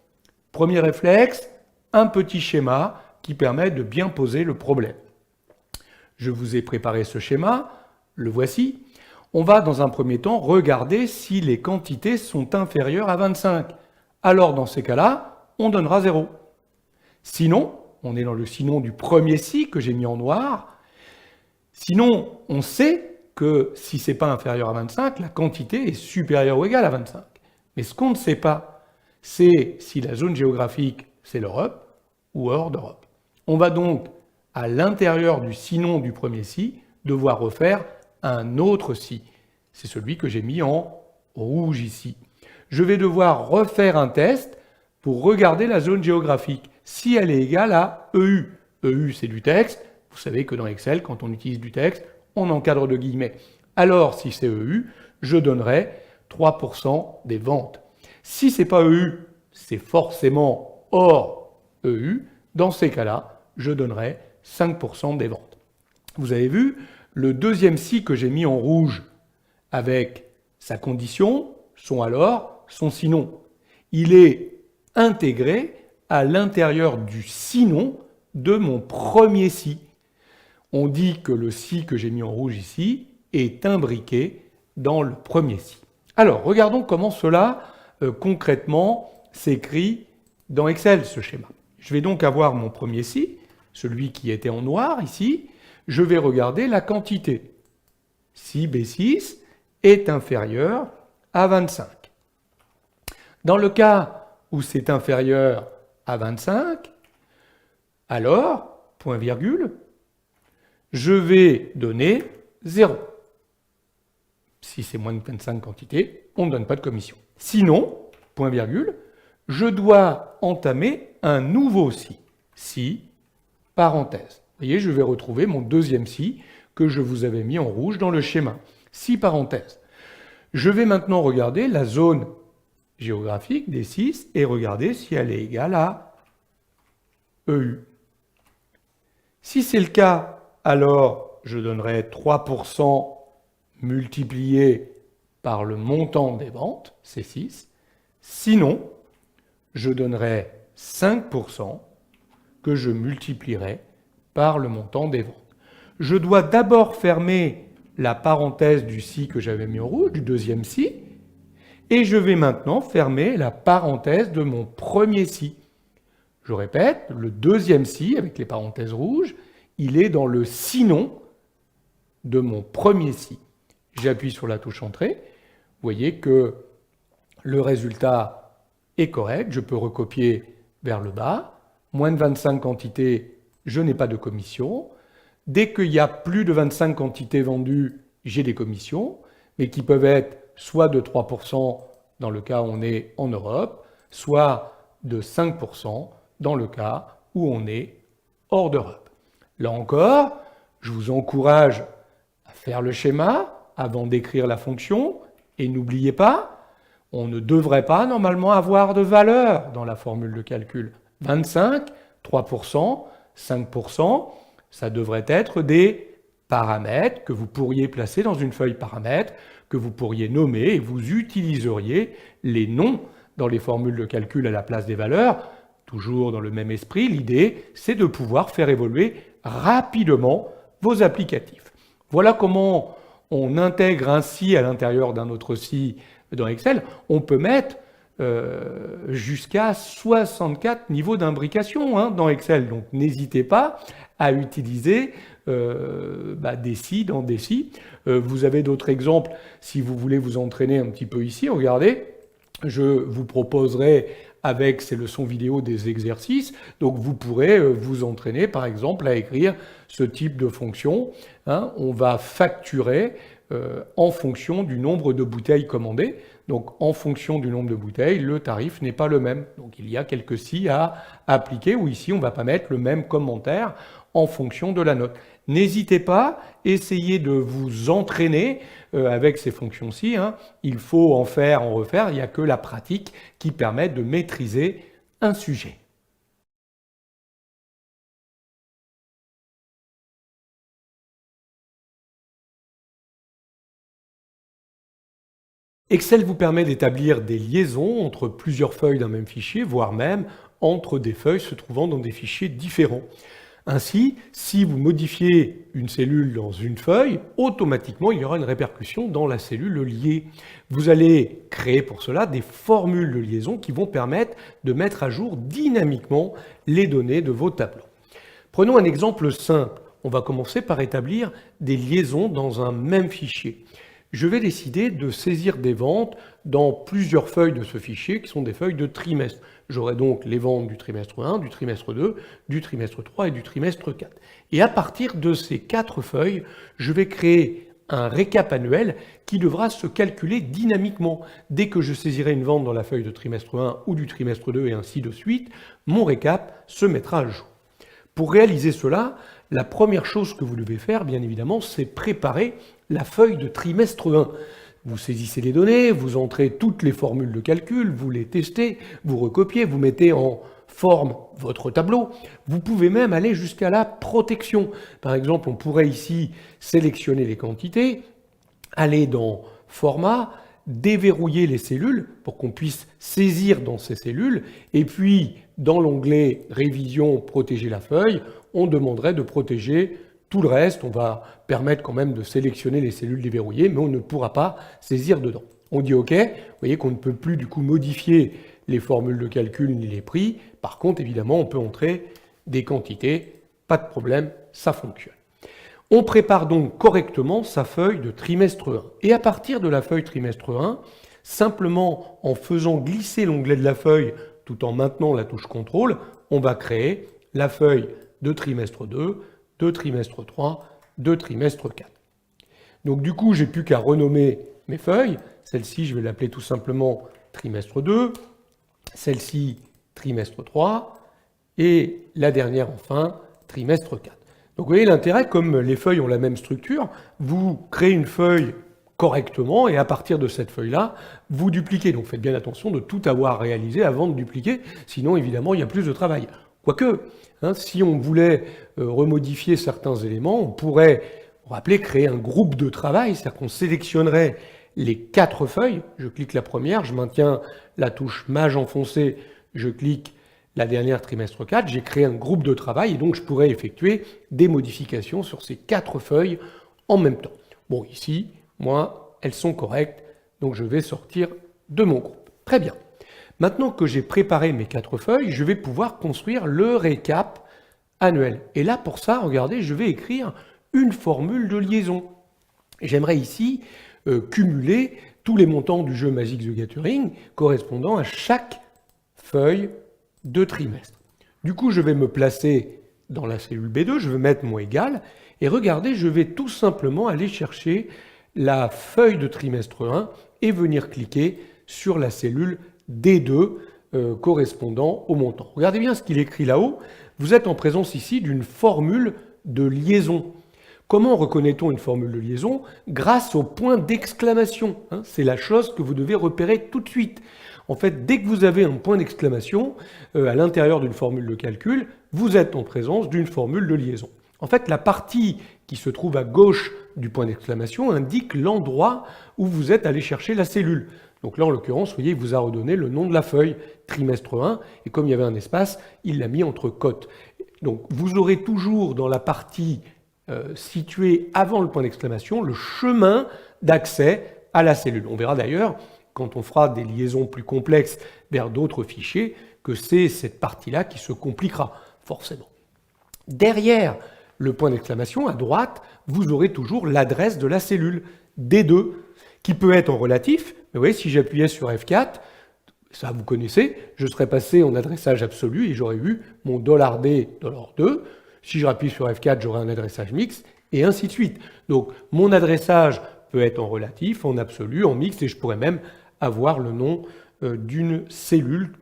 Premier réflexe, un petit schéma qui permet de bien poser le problème. Je vous ai préparé ce schéma, le voici. On va dans un premier temps regarder si les quantités sont inférieures à 25. Alors dans ces cas-là, on donnera 0. Sinon, on est dans le sinon du premier si que j'ai mis en noir. Sinon, on sait que si ce n'est pas inférieur à 25, la quantité est supérieure ou égale à 25. Mais ce qu'on ne sait pas, c'est si la zone géographique, c'est l'Europe ou hors d'Europe. On va donc, à l'intérieur du sinon du premier si, devoir refaire un autre si. C'est celui que j'ai mis en rouge ici. Je vais devoir refaire un test pour regarder la zone géographique, si elle est égale à EU. EU, c'est du texte. Vous savez que dans Excel, quand on utilise du texte, on encadre de guillemets. Alors, si c'est EU, je donnerai 3% des ventes. Si ce n'est pas EU, c'est forcément hors EU. Dans ces cas-là, je donnerai 5% des ventes. Vous avez vu, le deuxième si que j'ai mis en rouge avec sa condition, son sinon. Il est intégré à l'intérieur du sinon de mon premier si. On dit que le si que j'ai mis en rouge ici est imbriqué dans le premier si. Alors, regardons comment cela concrètement s'écrit dans Excel, ce schéma. Je vais donc avoir mon premier si, celui qui était en noir ici. Je vais regarder la quantité. Si B6 est inférieur à 25. Dans le cas où c'est inférieur à 25, alors, point virgule, je vais donner 0. Si c'est moins de 25 quantités, on ne donne pas de commission. Sinon, point virgule, je dois entamer un nouveau si. Si, parenthèse. Vous voyez, je vais retrouver mon deuxième si que je vous avais mis en rouge dans le schéma. Si, parenthèse. Je vais maintenant regarder la zone géographique des 6 et regarder si elle est égale à EU. Si c'est le cas, alors je donnerai 3% multiplié par le montant des ventes, c'est 6. Sinon, je donnerai 5% que je multiplierai par le montant des ventes. Je dois d'abord fermer la parenthèse du si que j'avais mis en rouge, du deuxième si, et je vais maintenant fermer la parenthèse de mon premier si. Je répète, le deuxième si, avec les parenthèses rouges, il est dans le sinon de mon premier si. J'appuie sur la touche Entrée. Vous voyez que le résultat est correct. Je peux recopier vers le bas. Moins de 25 quantités, je n'ai pas de commission. Dès qu'il y a plus de 25 quantités vendues, j'ai des commissions, mais qui peuvent être soit de 3% dans le cas où on est en Europe, soit de 5% dans le cas où on est hors d'Europe. Là encore, je vous encourage à faire le schéma avant d'écrire la fonction, et n'oubliez pas, on ne devrait pas normalement avoir de valeur dans la formule de calcul. 25, 3%, 5%, ça devrait être des paramètres que vous pourriez placer dans une feuille paramètres, que vous pourriez nommer, et vous utiliseriez les noms dans les formules de calcul à la place des valeurs. Toujours dans le même esprit, l'idée, c'est de pouvoir faire évoluer rapidement vos applicatifs. Voilà comment on intègre ainsi à l'intérieur d'un autre si dans Excel. On peut mettre jusqu'à 64 niveaux d'imbrication dans Excel. Donc n'hésitez pas à utiliser des si dans des si. Vous avez d'autres exemples si vous voulez vous entraîner un petit peu ici. Regardez, je vous proposerai avec ces leçons vidéo des exercices. Donc vous pourrez vous entraîner par exemple à écrire ce type de fonction. On va facturer en fonction du nombre de bouteilles commandées. Donc en fonction du nombre de bouteilles, le tarif n'est pas le même. Donc il y a quelques si à appliquer, ou ici on ne va pas mettre le même commentaire en fonction de la note. N'hésitez pas, essayez de vous entraîner avec ces fonctions-ci. Il faut en faire, en refaire, il n'y a que la pratique qui permet de maîtriser un sujet. Excel vous permet d'établir des liaisons entre plusieurs feuilles d'un même fichier, voire même entre des feuilles se trouvant dans des fichiers différents. Ainsi, si vous modifiez une cellule dans une feuille, automatiquement il y aura une répercussion dans la cellule liée. Vous allez créer pour cela des formules de liaison qui vont permettre de mettre à jour dynamiquement les données de vos tableaux. Prenons un exemple simple. On va commencer par établir des liaisons dans un même fichier. Je vais décider de saisir des ventes dans plusieurs feuilles de ce fichier qui sont des feuilles de trimestre. J'aurai donc les ventes du trimestre 1, du trimestre 2, du trimestre 3 et du trimestre 4. Et à partir de ces 4 feuilles, je vais créer un récap annuel qui devra se calculer dynamiquement. Dès que je saisirai une vente dans la feuille de trimestre 1 ou du trimestre 2 et ainsi de suite, mon récap se mettra à jour. Pour réaliser cela, la première chose que vous devez faire, bien évidemment, c'est préparer la feuille de trimestre 1. Vous saisissez les données, vous entrez toutes les formules de calcul, vous les testez, vous recopiez, vous mettez en forme votre tableau. Vous pouvez même aller jusqu'à la protection. Par exemple, on pourrait ici sélectionner les quantités, aller dans Format, déverrouiller les cellules pour qu'on puisse saisir dans ces cellules, et puis dans l'onglet Révision, protéger la feuille, on demanderait de protéger tout le reste. On va permettre quand même de sélectionner les cellules déverrouillées, mais on ne pourra pas saisir dedans. On dit OK, vous voyez qu'on ne peut plus du coup modifier les formules de calcul ni les prix. Par contre, évidemment, on peut entrer des quantités, pas de problème, ça fonctionne. On prépare donc correctement sa feuille de trimestre 1. Et à partir de la feuille trimestre 1, simplement en faisant glisser l'onglet de la feuille tout en maintenant la touche contrôle, on va créer la feuille de trimestre 2, de trimestre 3, de trimestre 4. Donc du coup, j'ai plus qu'à renommer mes feuilles. Celle-ci, je vais l'appeler tout simplement trimestre 2, celle-ci trimestre 3, et la dernière enfin, trimestre 4. Donc vous voyez l'intérêt, comme les feuilles ont la même structure, vous créez une feuille correctement et à partir de cette feuille-là, vous dupliquez. Donc faites bien attention de tout avoir réalisé avant de dupliquer, sinon évidemment il y a plus de travail. Quoique, si on voulait remodifier certains éléments, on pourrait, vous rappelez, créer un groupe de travail, c'est-à-dire qu'on sélectionnerait les 4 feuilles, je clique la première, je maintiens la touche Maj enfoncée, je clique la dernière trimestre 4, j'ai créé un groupe de travail et donc je pourrais effectuer des modifications sur ces 4 feuilles en même temps. Bon, ici, moi, elles sont correctes, donc je vais sortir de mon groupe. Très bien. Maintenant que j'ai préparé mes 4 feuilles, je vais pouvoir construire le récap annuel. Et là, pour ça, regardez, je vais écrire une formule de liaison. J'aimerais ici cumuler tous les montants du jeu Magic the Gathering correspondant à chaque feuille de trimestre. Du coup, je vais me placer dans la cellule B2, je vais mettre mon égal, et regardez, je vais tout simplement aller chercher la feuille de trimestre 1 et venir cliquer sur la cellule D2 correspondant au montant. Regardez bien ce qu'il écrit là-haut. Vous êtes en présence ici d'une formule de liaison. Comment reconnaît-on une formule de liaison? Grâce au point d'exclamation. C'est la chose que vous devez repérer tout de suite. En fait, dès que vous avez un point d'exclamation à l'intérieur d'une formule de calcul, vous êtes en présence d'une formule de liaison. En fait, la partie qui se trouve à gauche du point d'exclamation indique l'endroit où vous êtes allé chercher la cellule. Donc là, en l'occurrence, vous voyez, il vous a redonné le nom de la feuille, trimestre 1, et comme il y avait un espace, il l'a mis entre cotes. Donc vous aurez toujours dans la partie située avant le point d'exclamation le chemin d'accès à la cellule. On verra d'ailleurs, quand on fera des liaisons plus complexes vers d'autres fichiers, que c'est cette partie-là qui se compliquera, forcément. Derrière le point d'exclamation, à droite, vous aurez toujours l'adresse de la cellule, D2, qui peut être en relatif. Mais vous voyez, si j'appuyais sur F4, ça vous connaissez, je serais passé en adressage absolu et j'aurais eu mon $D, $2. Si je rappuie sur F4, j'aurai un adressage mixte, et ainsi de suite. Donc, mon adressage peut être en relatif, en absolu, en mixte, et je pourrais même avoir le nom d'une cellule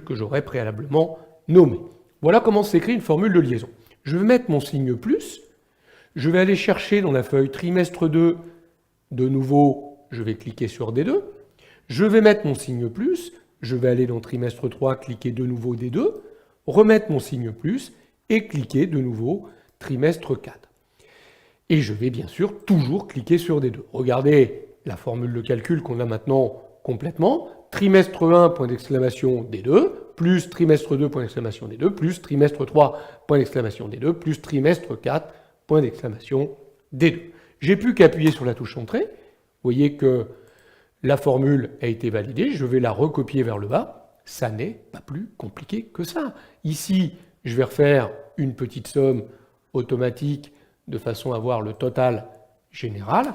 que j'aurais préalablement nommée. Voilà comment s'écrit une formule de liaison. Je vais mettre mon signe plus, je vais aller chercher dans la feuille trimestre 2, de nouveau, je vais cliquer sur D2, je vais mettre mon signe plus, je vais aller dans trimestre 3, cliquer de nouveau D2, remettre mon signe plus et cliquer de nouveau trimestre 4. Et je vais bien sûr toujours cliquer sur D2. Regardez la formule de calcul qu'on a maintenant complètement. Trimestre 1, point d'exclamation D2, plus trimestre 2, point d'exclamation D2, plus trimestre 3, point d'exclamation D2, plus trimestre 4, point d'exclamation D2. J'ai plus qu'à appuyer sur la touche Entrée. Vous voyez que la formule a été validée. Je vais la recopier vers le bas. Ça n'est pas plus compliqué que ça. Ici, je vais refaire une petite somme automatique de façon à avoir le total général.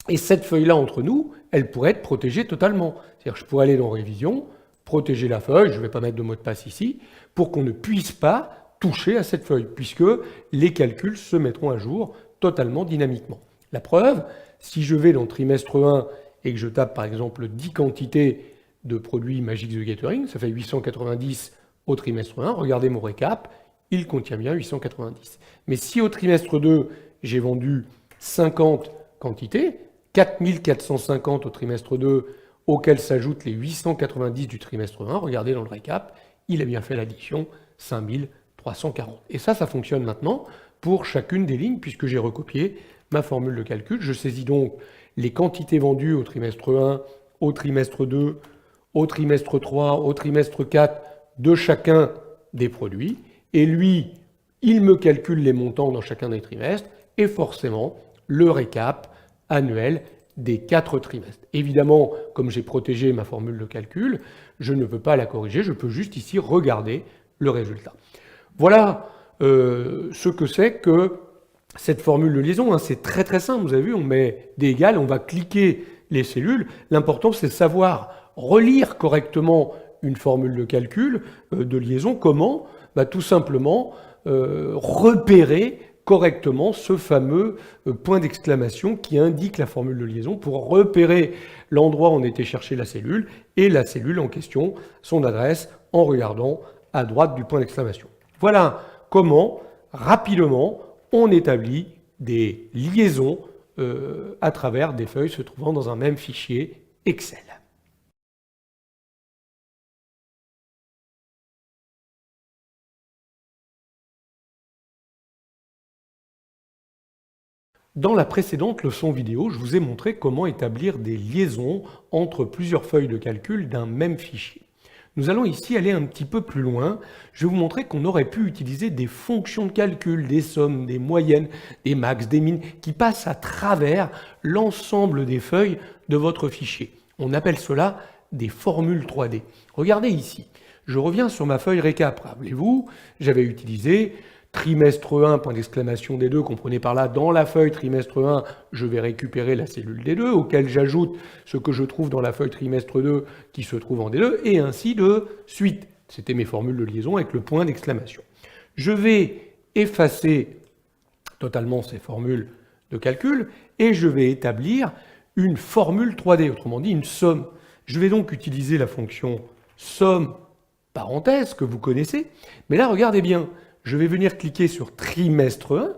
Et cette feuille-là, entre nous, elle pourrait être protégée totalement. C'est-à-dire que je pourrais aller dans Révision, protéger la feuille, je ne vais pas mettre de mot de passe ici, pour qu'on ne puisse pas toucher à cette feuille, puisque les calculs se mettront à jour totalement dynamiquement. La preuve, si je vais dans trimestre 1 et que je tape par exemple 10 quantités de produits Magic the Gathering, ça fait 890 au trimestre 1, regardez mon récap, il contient bien 890. Mais si au trimestre 2, j'ai vendu 50 quantités, 4450 au trimestre 2, auxquels s'ajoutent les 890 du trimestre 1, regardez dans le récap, il a bien fait l'addition 5340. Et ça fonctionne maintenant pour chacune des lignes, puisque j'ai recopié ma formule de calcul. Je saisis donc les quantités vendues au trimestre 1, au trimestre 2, au trimestre 3, au trimestre 4 de chacun des produits. Et lui, il me calcule les montants dans chacun des trimestres et forcément le récap annuel des 4 trimestres. Évidemment, comme j'ai protégé ma formule de calcul, je ne peux pas la corriger, je peux juste ici regarder le résultat. Voilà ce que c'est que cette formule de liaison. C'est très très simple, vous avez vu, on met des égales, on va cliquer les cellules. L'important, c'est de savoir relire correctement une formule de calcul, de liaison. Comment ? Tout simplement repérer correctement ce fameux point d'exclamation qui indique la formule de liaison pour repérer l'endroit où on était chercher la cellule et la cellule en question, son adresse, en regardant à droite du point d'exclamation. Voilà comment, rapidement, on établit des liaisons à travers des feuilles se trouvant dans un même fichier Excel. Dans la précédente leçon vidéo, je vous ai montré comment établir des liaisons entre plusieurs feuilles de calcul d'un même fichier. Nous allons ici aller un petit peu plus loin. Je vais vous montrer qu'on aurait pu utiliser des fonctions de calcul, des sommes, des moyennes, des max, des min, qui passent à travers l'ensemble des feuilles de votre fichier. On appelle cela des formules 3D. Regardez ici. Je reviens sur ma feuille récap. Rappelez-vous, j'avais utilisé trimestre 1, point d'exclamation D2, comprenez par là, dans la feuille trimestre 1, je vais récupérer la cellule D2, auquel j'ajoute ce que je trouve dans la feuille trimestre 2 qui se trouve en D2, et ainsi de suite. C'était mes formules de liaison avec le point d'exclamation. Je vais effacer totalement ces formules de calcul, et je vais établir une formule 3D, autrement dit une somme. Je vais donc utiliser la fonction somme parenthèse que vous connaissez, mais là, regardez bien, je vais venir cliquer sur trimestre 1,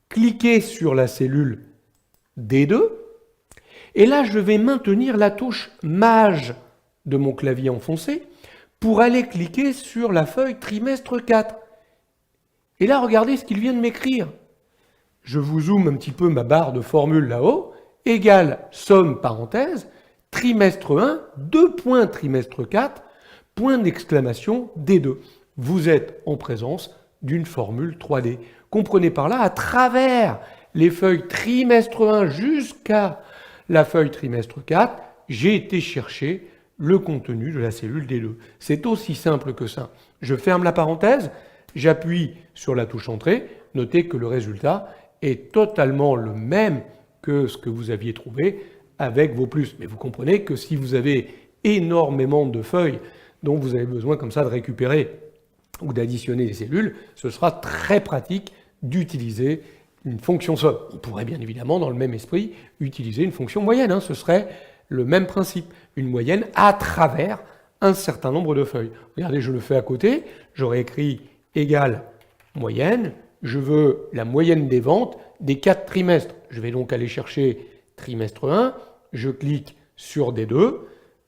cliquer sur la cellule D2, et là, je vais maintenir la touche Maj de mon clavier enfoncé pour aller cliquer sur la feuille trimestre 4. Et là, regardez ce qu'il vient de m'écrire. Je vous zoome un petit peu ma barre de formule là-haut, égale somme parenthèse, trimestre 1, 2 points trimestre 4, point d'exclamation D2. Vous êtes en présence d'une formule 3D. Comprenez par là, à travers les feuilles trimestre 1 jusqu'à la feuille trimestre 4, j'ai été chercher le contenu de la cellule D2. C'est aussi simple que ça. Je ferme la parenthèse, j'appuie sur la touche Entrée, notez que le résultat est totalement le même que ce que vous aviez trouvé avec vos plus. Mais vous comprenez que si vous avez énormément de feuilles dont vous avez besoin comme ça de récupérer ou d'additionner des cellules, ce sera très pratique d'utiliser une fonction somme. On pourrait bien évidemment, dans le même esprit, utiliser une fonction moyenne. Hein. Ce serait le même principe. Une moyenne à travers un certain nombre de feuilles. Regardez, je le fais à côté. J'aurais écrit égale moyenne. Je veux la moyenne des ventes des 4 trimestres. Je vais donc aller chercher trimestre 1. Je clique sur D2.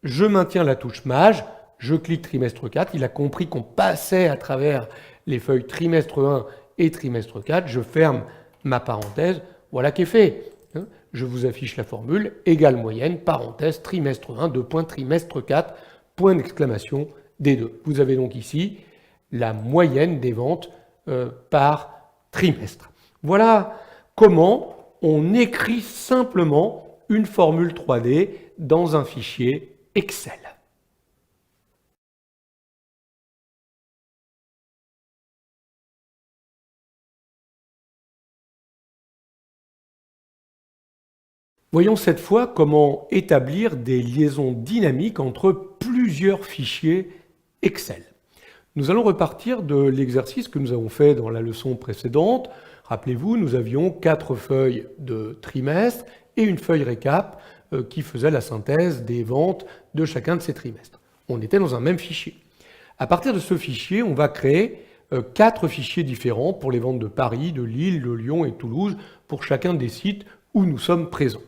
Je maintiens la touche Maj. Je clique trimestre 4. Il a compris qu'on passait à travers les feuilles trimestre 1 et trimestre 4. Je ferme ma parenthèse. Voilà qui est fait. Je vous affiche la formule, égale moyenne, parenthèse, trimestre 1, 2 points, trimestre 4, point d'exclamation, D2. Vous avez donc ici la moyenne des ventes par trimestre. Voilà comment on écrit simplement une formule 3D dans un fichier Excel. Voyons cette fois comment établir des liaisons dynamiques entre plusieurs fichiers Excel. Nous allons repartir de l'exercice que nous avons fait dans la leçon précédente. Rappelez-vous, nous avions 4 feuilles de trimestre et une feuille récap qui faisait la synthèse des ventes de chacun de ces trimestres. On était dans un même fichier. À partir de ce fichier, on va créer 4 fichiers différents pour les ventes de Paris, de Lille, de Lyon et Toulouse, pour chacun des sites où nous sommes présents.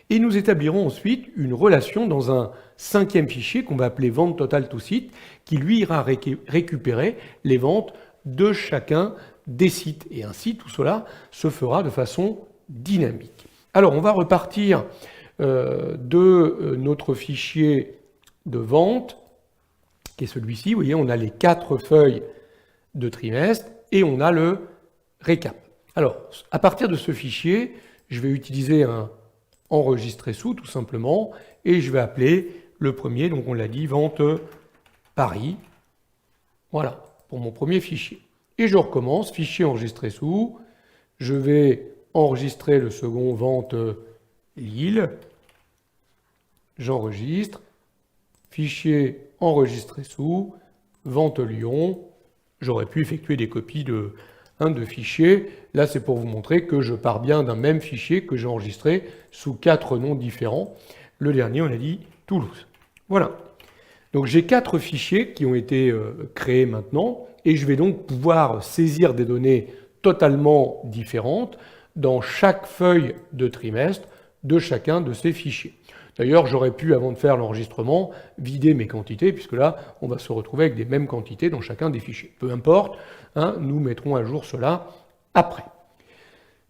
Et nous établirons ensuite une relation dans un 5e fichier qu'on va appeler vente totale to site, qui lui ira récupérer les ventes de chacun des sites. Et ainsi, tout cela se fera de façon dynamique. Alors, on va repartir de notre fichier de vente, qui est celui-ci. Vous voyez, on a les 4 feuilles de trimestre et on a le récap. Alors, à partir de ce fichier, je vais utiliser un enregistrer sous, tout simplement, et je vais appeler le premier, donc on l'a dit, vente Paris. Voilà, pour mon premier fichier. Et je recommence, fichier enregistré sous, je vais enregistrer le second, vente Lille, j'enregistre, fichier enregistré sous, vente Lyon, j'aurais pu effectuer des copies de fichiers. Là, c'est pour vous montrer que je pars bien d'un même fichier que j'ai enregistré sous 4 noms différents. Le dernier, on a dit Toulouse. Voilà. Donc j'ai 4 fichiers qui ont été créés maintenant et je vais donc pouvoir saisir des données totalement différentes dans chaque feuille de trimestre de chacun de ces fichiers. D'ailleurs, j'aurais pu, avant de faire l'enregistrement, vider mes quantités, puisque là, on va se retrouver avec des mêmes quantités dans chacun des fichiers. Peu importe, hein, nous mettrons à jour cela après.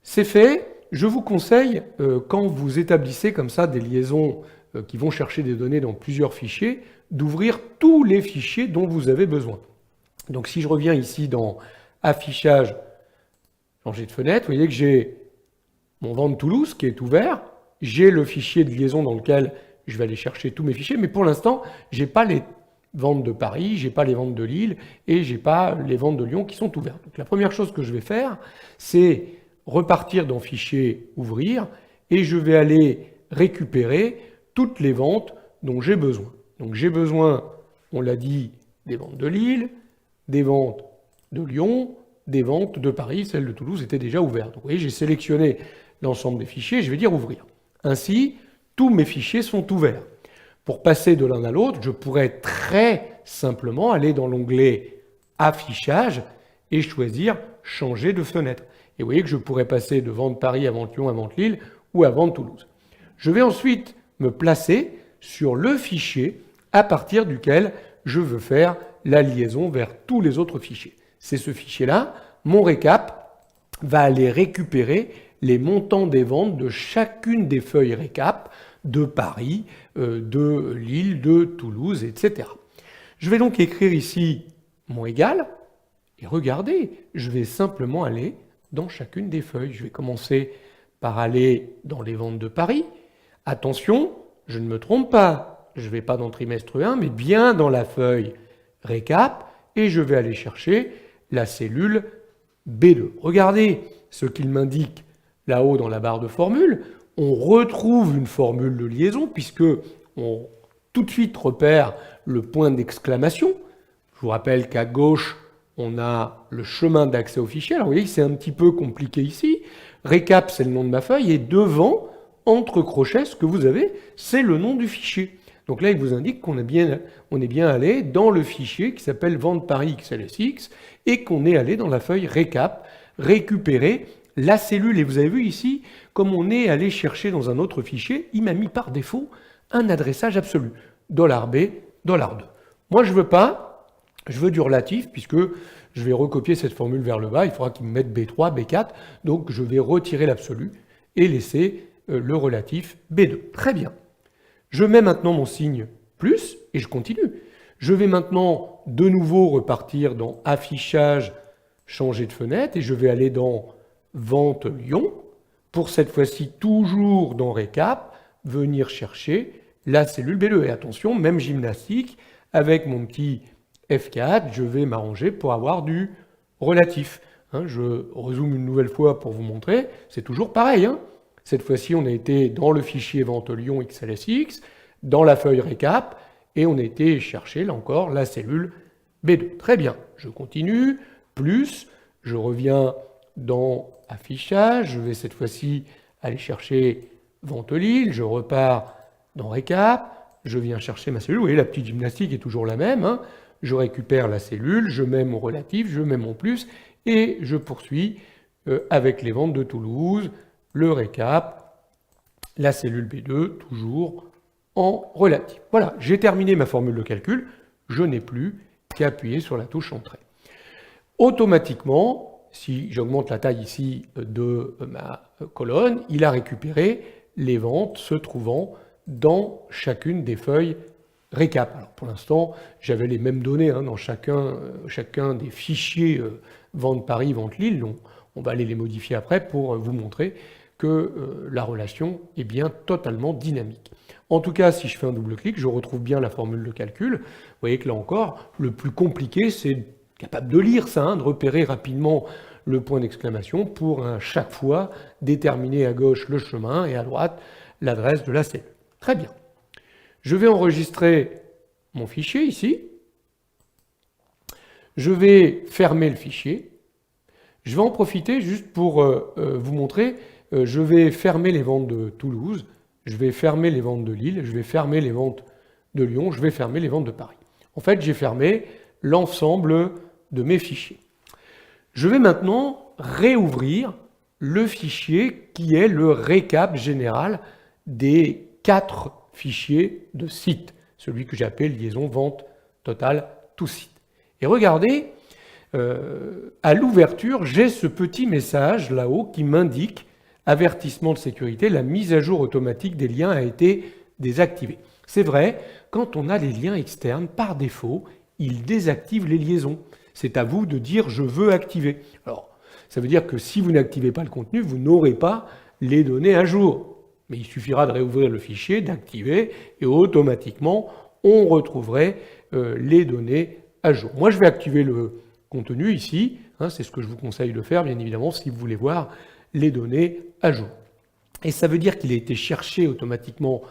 C'est fait. Je vous conseille, quand vous établissez comme ça des liaisons qui vont chercher des données dans plusieurs fichiers, d'ouvrir tous les fichiers dont vous avez besoin. Donc si je reviens ici dans Affichage, changer de fenêtre, vous voyez que j'ai mon vente Toulouse qui est ouvert. J'ai le fichier de liaison dans lequel je vais aller chercher tous mes fichiers, mais pour l'instant, je n'ai pas les ventes de Paris, je n'ai pas les ventes de Lille et je n'ai pas les ventes de Lyon qui sont ouvertes. Donc la première chose que je vais faire, c'est repartir dans Fichier, Ouvrir, et je vais aller récupérer toutes les ventes dont j'ai besoin. Donc j'ai besoin, on l'a dit, des ventes de Lille, des ventes de Lyon, des ventes de Paris, celles de Toulouse étaient déjà ouvertes. Donc vous voyez, j'ai sélectionné l'ensemble des fichiers, je vais dire Ouvrir. Ainsi, tous mes fichiers sont ouverts. Pour passer de l'un à l'autre, je pourrais très simplement aller dans l'onglet Affichage et choisir Changer de fenêtre. Et vous voyez que je pourrais passer de vente Paris à vente Lyon à vente Lille ou à vente Toulouse. Je vais ensuite me placer sur le fichier à partir duquel je veux faire la liaison vers tous les autres fichiers. C'est ce fichier-là. Mon récap va aller récupérer les montants des ventes de chacune des feuilles récap de Paris, de Lille, de Toulouse, etc. Je vais donc écrire ici mon égal, et regardez, je vais simplement aller dans chacune des feuilles. Je vais commencer par aller dans les ventes de Paris. Attention, je ne me trompe pas, je ne vais pas dans trimestre 1, mais bien dans la feuille récap, et je vais aller chercher la cellule B2. Regardez ce qu'il m'indique là-haut dans la barre de formule. On retrouve une formule de liaison puisque on tout de suite repère le point d'exclamation. Je vous rappelle qu'à gauche, on a le chemin d'accès au fichier. Alors vous voyez que c'est un petit peu compliqué ici. Récap, c'est le nom de ma feuille, et devant, entre crochets, ce que vous avez, c'est le nom du fichier. Donc là, il vous indique qu'on est bien allé dans le fichier qui s'appelle Vente Paris XLSX et qu'on est allé dans la feuille récap, récupérer la cellule. Et vous avez vu ici, comme on est allé chercher dans un autre fichier, il m'a mis par défaut un adressage absolu. $B, $2. Moi, je veux pas, je veux du relatif, puisque je vais recopier cette formule vers le bas. Il faudra qu'il me mette B3, B4. Donc, je vais retirer l'absolu et laisser le relatif B2. Très bien. Je mets maintenant mon signe plus et je continue. Je vais maintenant de nouveau repartir dans affichage, changer de fenêtre et je vais aller dans vente Lyon pour cette fois-ci toujours dans récap, venir chercher la cellule B2. Et attention, même gymnastique, avec mon petit F4, je vais m'arranger pour avoir du relatif. Je rezoome une nouvelle fois pour vous montrer, c'est toujours pareil. Cette fois-ci, on a été dans le fichier vente Lyon XLSX, dans la feuille récap, et on a été chercher, là encore, la cellule B2. Très bien, je continue, plus, je reviens dans affichage, je vais cette fois-ci aller chercher vente Lille, je repars dans récap, je viens chercher ma cellule, vous voyez, la petite gymnastique est toujours la même, je récupère la cellule, je mets mon relatif, je mets mon plus, et je poursuis avec les ventes de Toulouse, le récap, la cellule B2, toujours en relatif. Voilà, j'ai terminé ma formule de calcul, je n'ai plus qu'à appuyer sur la touche Entrée. Automatiquement, si j'augmente la taille ici de ma colonne, il a récupéré les ventes se trouvant dans chacune des feuilles récap. Alors pour l'instant, j'avais les mêmes données dans chacun des fichiers vente Paris, vente Lille. On va aller les modifier après pour vous montrer que la relation est bien totalement dynamique. En tout cas, si je fais un double-clic, je retrouve bien la formule de calcul. Vous voyez que là encore, le plus compliqué, c'est capable de lire ça, de repérer rapidement le point d'exclamation pour à chaque fois déterminer à gauche le chemin et à droite l'adresse de la cellule. Très bien. Je vais enregistrer mon fichier ici. Je vais fermer le fichier. Je vais en profiter juste pour vous montrer. Je vais fermer les ventes de Toulouse. Je vais fermer les ventes de Lille. Je vais fermer les ventes de Lyon. Je vais fermer les ventes de Paris. En fait, j'ai fermé l'ensemble de mes fichiers. Je vais maintenant réouvrir le fichier qui est le récap général des 4 fichiers de site, celui que j'appelle liaison vente totale tout site. Et regardez, à l'ouverture, j'ai ce petit message là-haut qui m'indique avertissement de sécurité, la mise à jour automatique des liens a été désactivée. C'est vrai, quand on a les liens externes, par défaut, il désactive les liaisons. C'est à vous de dire « je veux activer ». Alors, ça veut dire que si vous n'activez pas le contenu, vous n'aurez pas les données à jour. Mais il suffira de réouvrir le fichier, d'activer, et automatiquement, on retrouverait les données à jour. Moi, je vais activer le contenu ici. C'est ce que je vous conseille de faire, bien évidemment, si vous voulez voir les données à jour. Et ça veut dire qu'il a été cherché automatiquement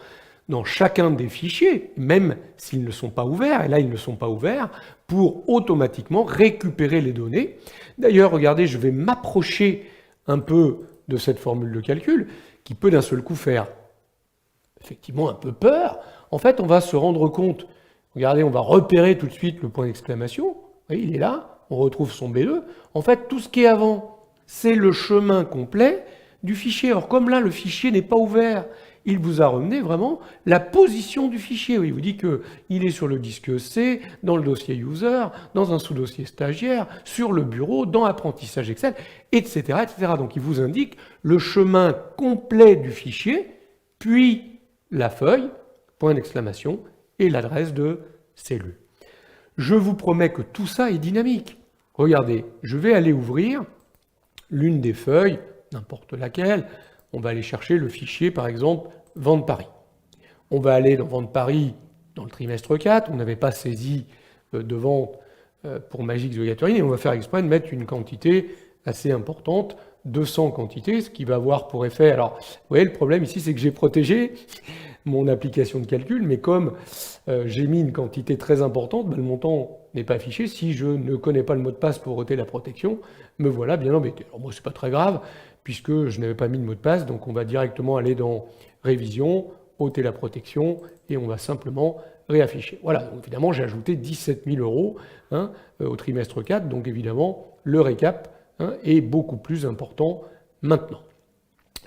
dans chacun des fichiers, même s'ils ne sont pas ouverts, et là ils ne sont pas ouverts, pour automatiquement récupérer les données. D'ailleurs, regardez, je vais m'approcher un peu de cette formule de calcul, qui peut d'un seul coup faire effectivement un peu peur. En fait, on va se rendre compte, regardez, on va repérer tout de suite le point d'exclamation, vous voyez, il est là, on retrouve son B2. En fait, tout ce qui est avant, c'est le chemin complet du fichier. Alors comme là, le fichier n'est pas ouvert, il vous a ramené vraiment la position du fichier. Il vous dit qu'il est sur le disque C, dans le dossier user, dans un sous-dossier stagiaire, sur le bureau, dans apprentissage Excel, etc., etc. Donc il vous indique le chemin complet du fichier, puis la feuille, point d'exclamation, et l'adresse de cellule. Je vous promets que tout ça est dynamique. Regardez, je vais aller ouvrir l'une des feuilles, n'importe laquelle. On va aller chercher le fichier, par exemple, Vente Paris. On va aller dans Vente Paris dans le trimestre 4. On n'avait pas saisi de vente pour Magix The Gathering, et on va faire exprès de mettre une quantité assez importante, 200 quantités, ce qui va avoir pour effet... Alors, vous voyez, le problème ici, c'est que j'ai protégé mon application de calcul, mais comme j'ai mis une quantité très importante, le montant n'est pas affiché. Si je ne connais pas le mot de passe pour ôter la protection, me voilà bien embêté. Alors moi, c'est pas très grave, puisque je n'avais pas mis de mot de passe, donc on va directement aller dans Révision, ôter la protection, et on va simplement réafficher. Voilà, donc évidemment, j'ai ajouté 17 000 € au trimestre 4, donc évidemment, le récap est beaucoup plus important maintenant.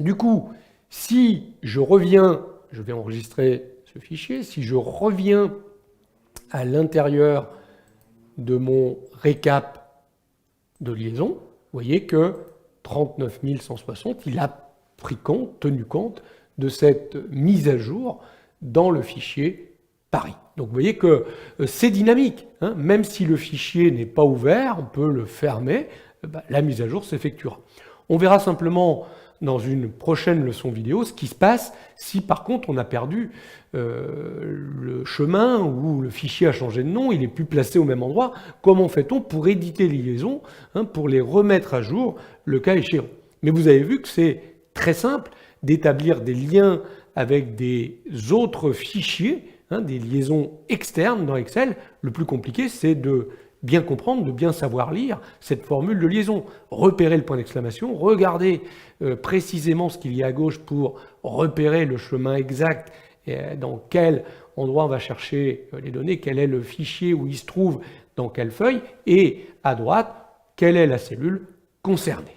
Du coup, si je reviens, je vais enregistrer ce fichier, si je reviens à l'intérieur de mon récap de liaison, vous voyez que 39 160, il a tenu compte de cette mise à jour dans le fichier Paris. Donc vous voyez que c'est dynamique, même si le fichier n'est pas ouvert, on peut le fermer, la mise à jour s'effectuera. On verra simplement dans une prochaine leçon vidéo ce qui se passe si par contre on a perdu le chemin ou le fichier a changé de nom, il n'est plus placé au même endroit. Comment fait-on pour éditer les liaisons, pour les remettre à jour le cas échéant? Mais vous avez vu que c'est très simple d'établir des liens avec des autres fichiers, des liaisons externes dans Excel. Le plus compliqué, c'est de bien comprendre, de bien savoir lire cette formule de liaison. Repérer le point d'exclamation, regarder précisément ce qu'il y a à gauche pour repérer le chemin exact et dans quel endroit on va chercher les données, quel est le fichier où il se trouve dans quelle feuille, et à droite, quelle est la cellule concernée.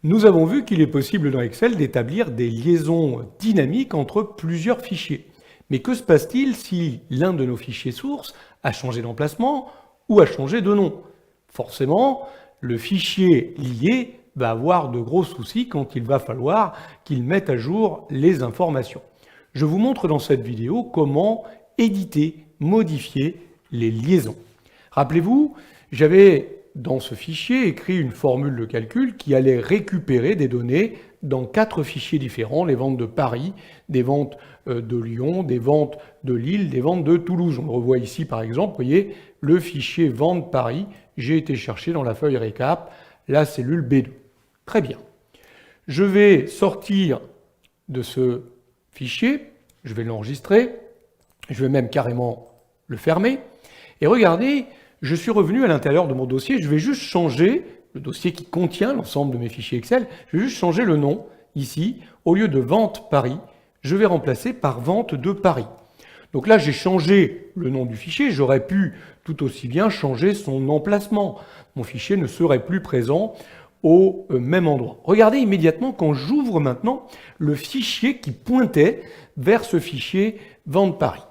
Nous avons vu qu'il est possible dans Excel d'établir des liaisons dynamiques entre plusieurs fichiers. Mais que se passe-t-il si l'un de nos fichiers sources a changé d'emplacement ou a changé de nom? Forcément, le fichier lié va avoir de gros soucis quand il va falloir qu'il mette à jour les informations. Je vous montre dans cette vidéo comment éditer, modifier les liaisons. Rappelez-vous, j'avais dans ce fichier écrit une formule de calcul qui allait récupérer des données dans 4 fichiers différents, les ventes de Paris, des ventes de Lyon, des ventes de Lille, des ventes de Toulouse. On le revoit ici par exemple, vous voyez, le fichier vente Paris, j'ai été chercher dans la feuille récap la cellule B2. Très bien. Je vais sortir de ce fichier, je vais l'enregistrer, je vais même carrément le fermer, et regardez, je suis revenu à l'intérieur de mon dossier, je vais juste changer le dossier qui contient l'ensemble de mes fichiers Excel, je vais juste changer le nom, ici, au lieu de vente Paris, je vais remplacer par vente de Paris. Donc là, j'ai changé le nom du fichier, j'aurais pu tout aussi bien changer son emplacement. Mon fichier ne serait plus présent au même endroit. Regardez immédiatement quand j'ouvre maintenant le fichier qui pointait vers ce fichier vente Paris.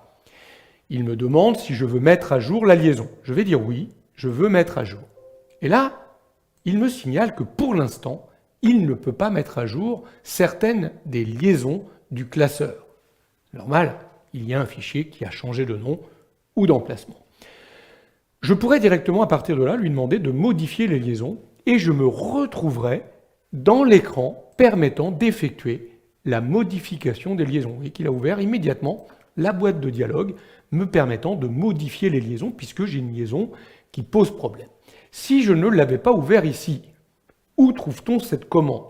Il me demande si je veux mettre à jour la liaison. Je vais dire oui, je veux mettre à jour. Et là, il me signale que pour l'instant, il ne peut pas mettre à jour certaines des liaisons du classeur. Normal, il y a un fichier qui a changé de nom ou d'emplacement. Je pourrais directement à partir de là lui demander de modifier les liaisons et je me retrouverai dans l'écran permettant d'effectuer la modification des liaisons. Vous voyez qu'il a ouvert immédiatement la boîte de dialogue me permettant de modifier les liaisons puisque j'ai une liaison qui pose problème. Si je ne l'avais pas ouvert ici, où trouve-t-on cette commande?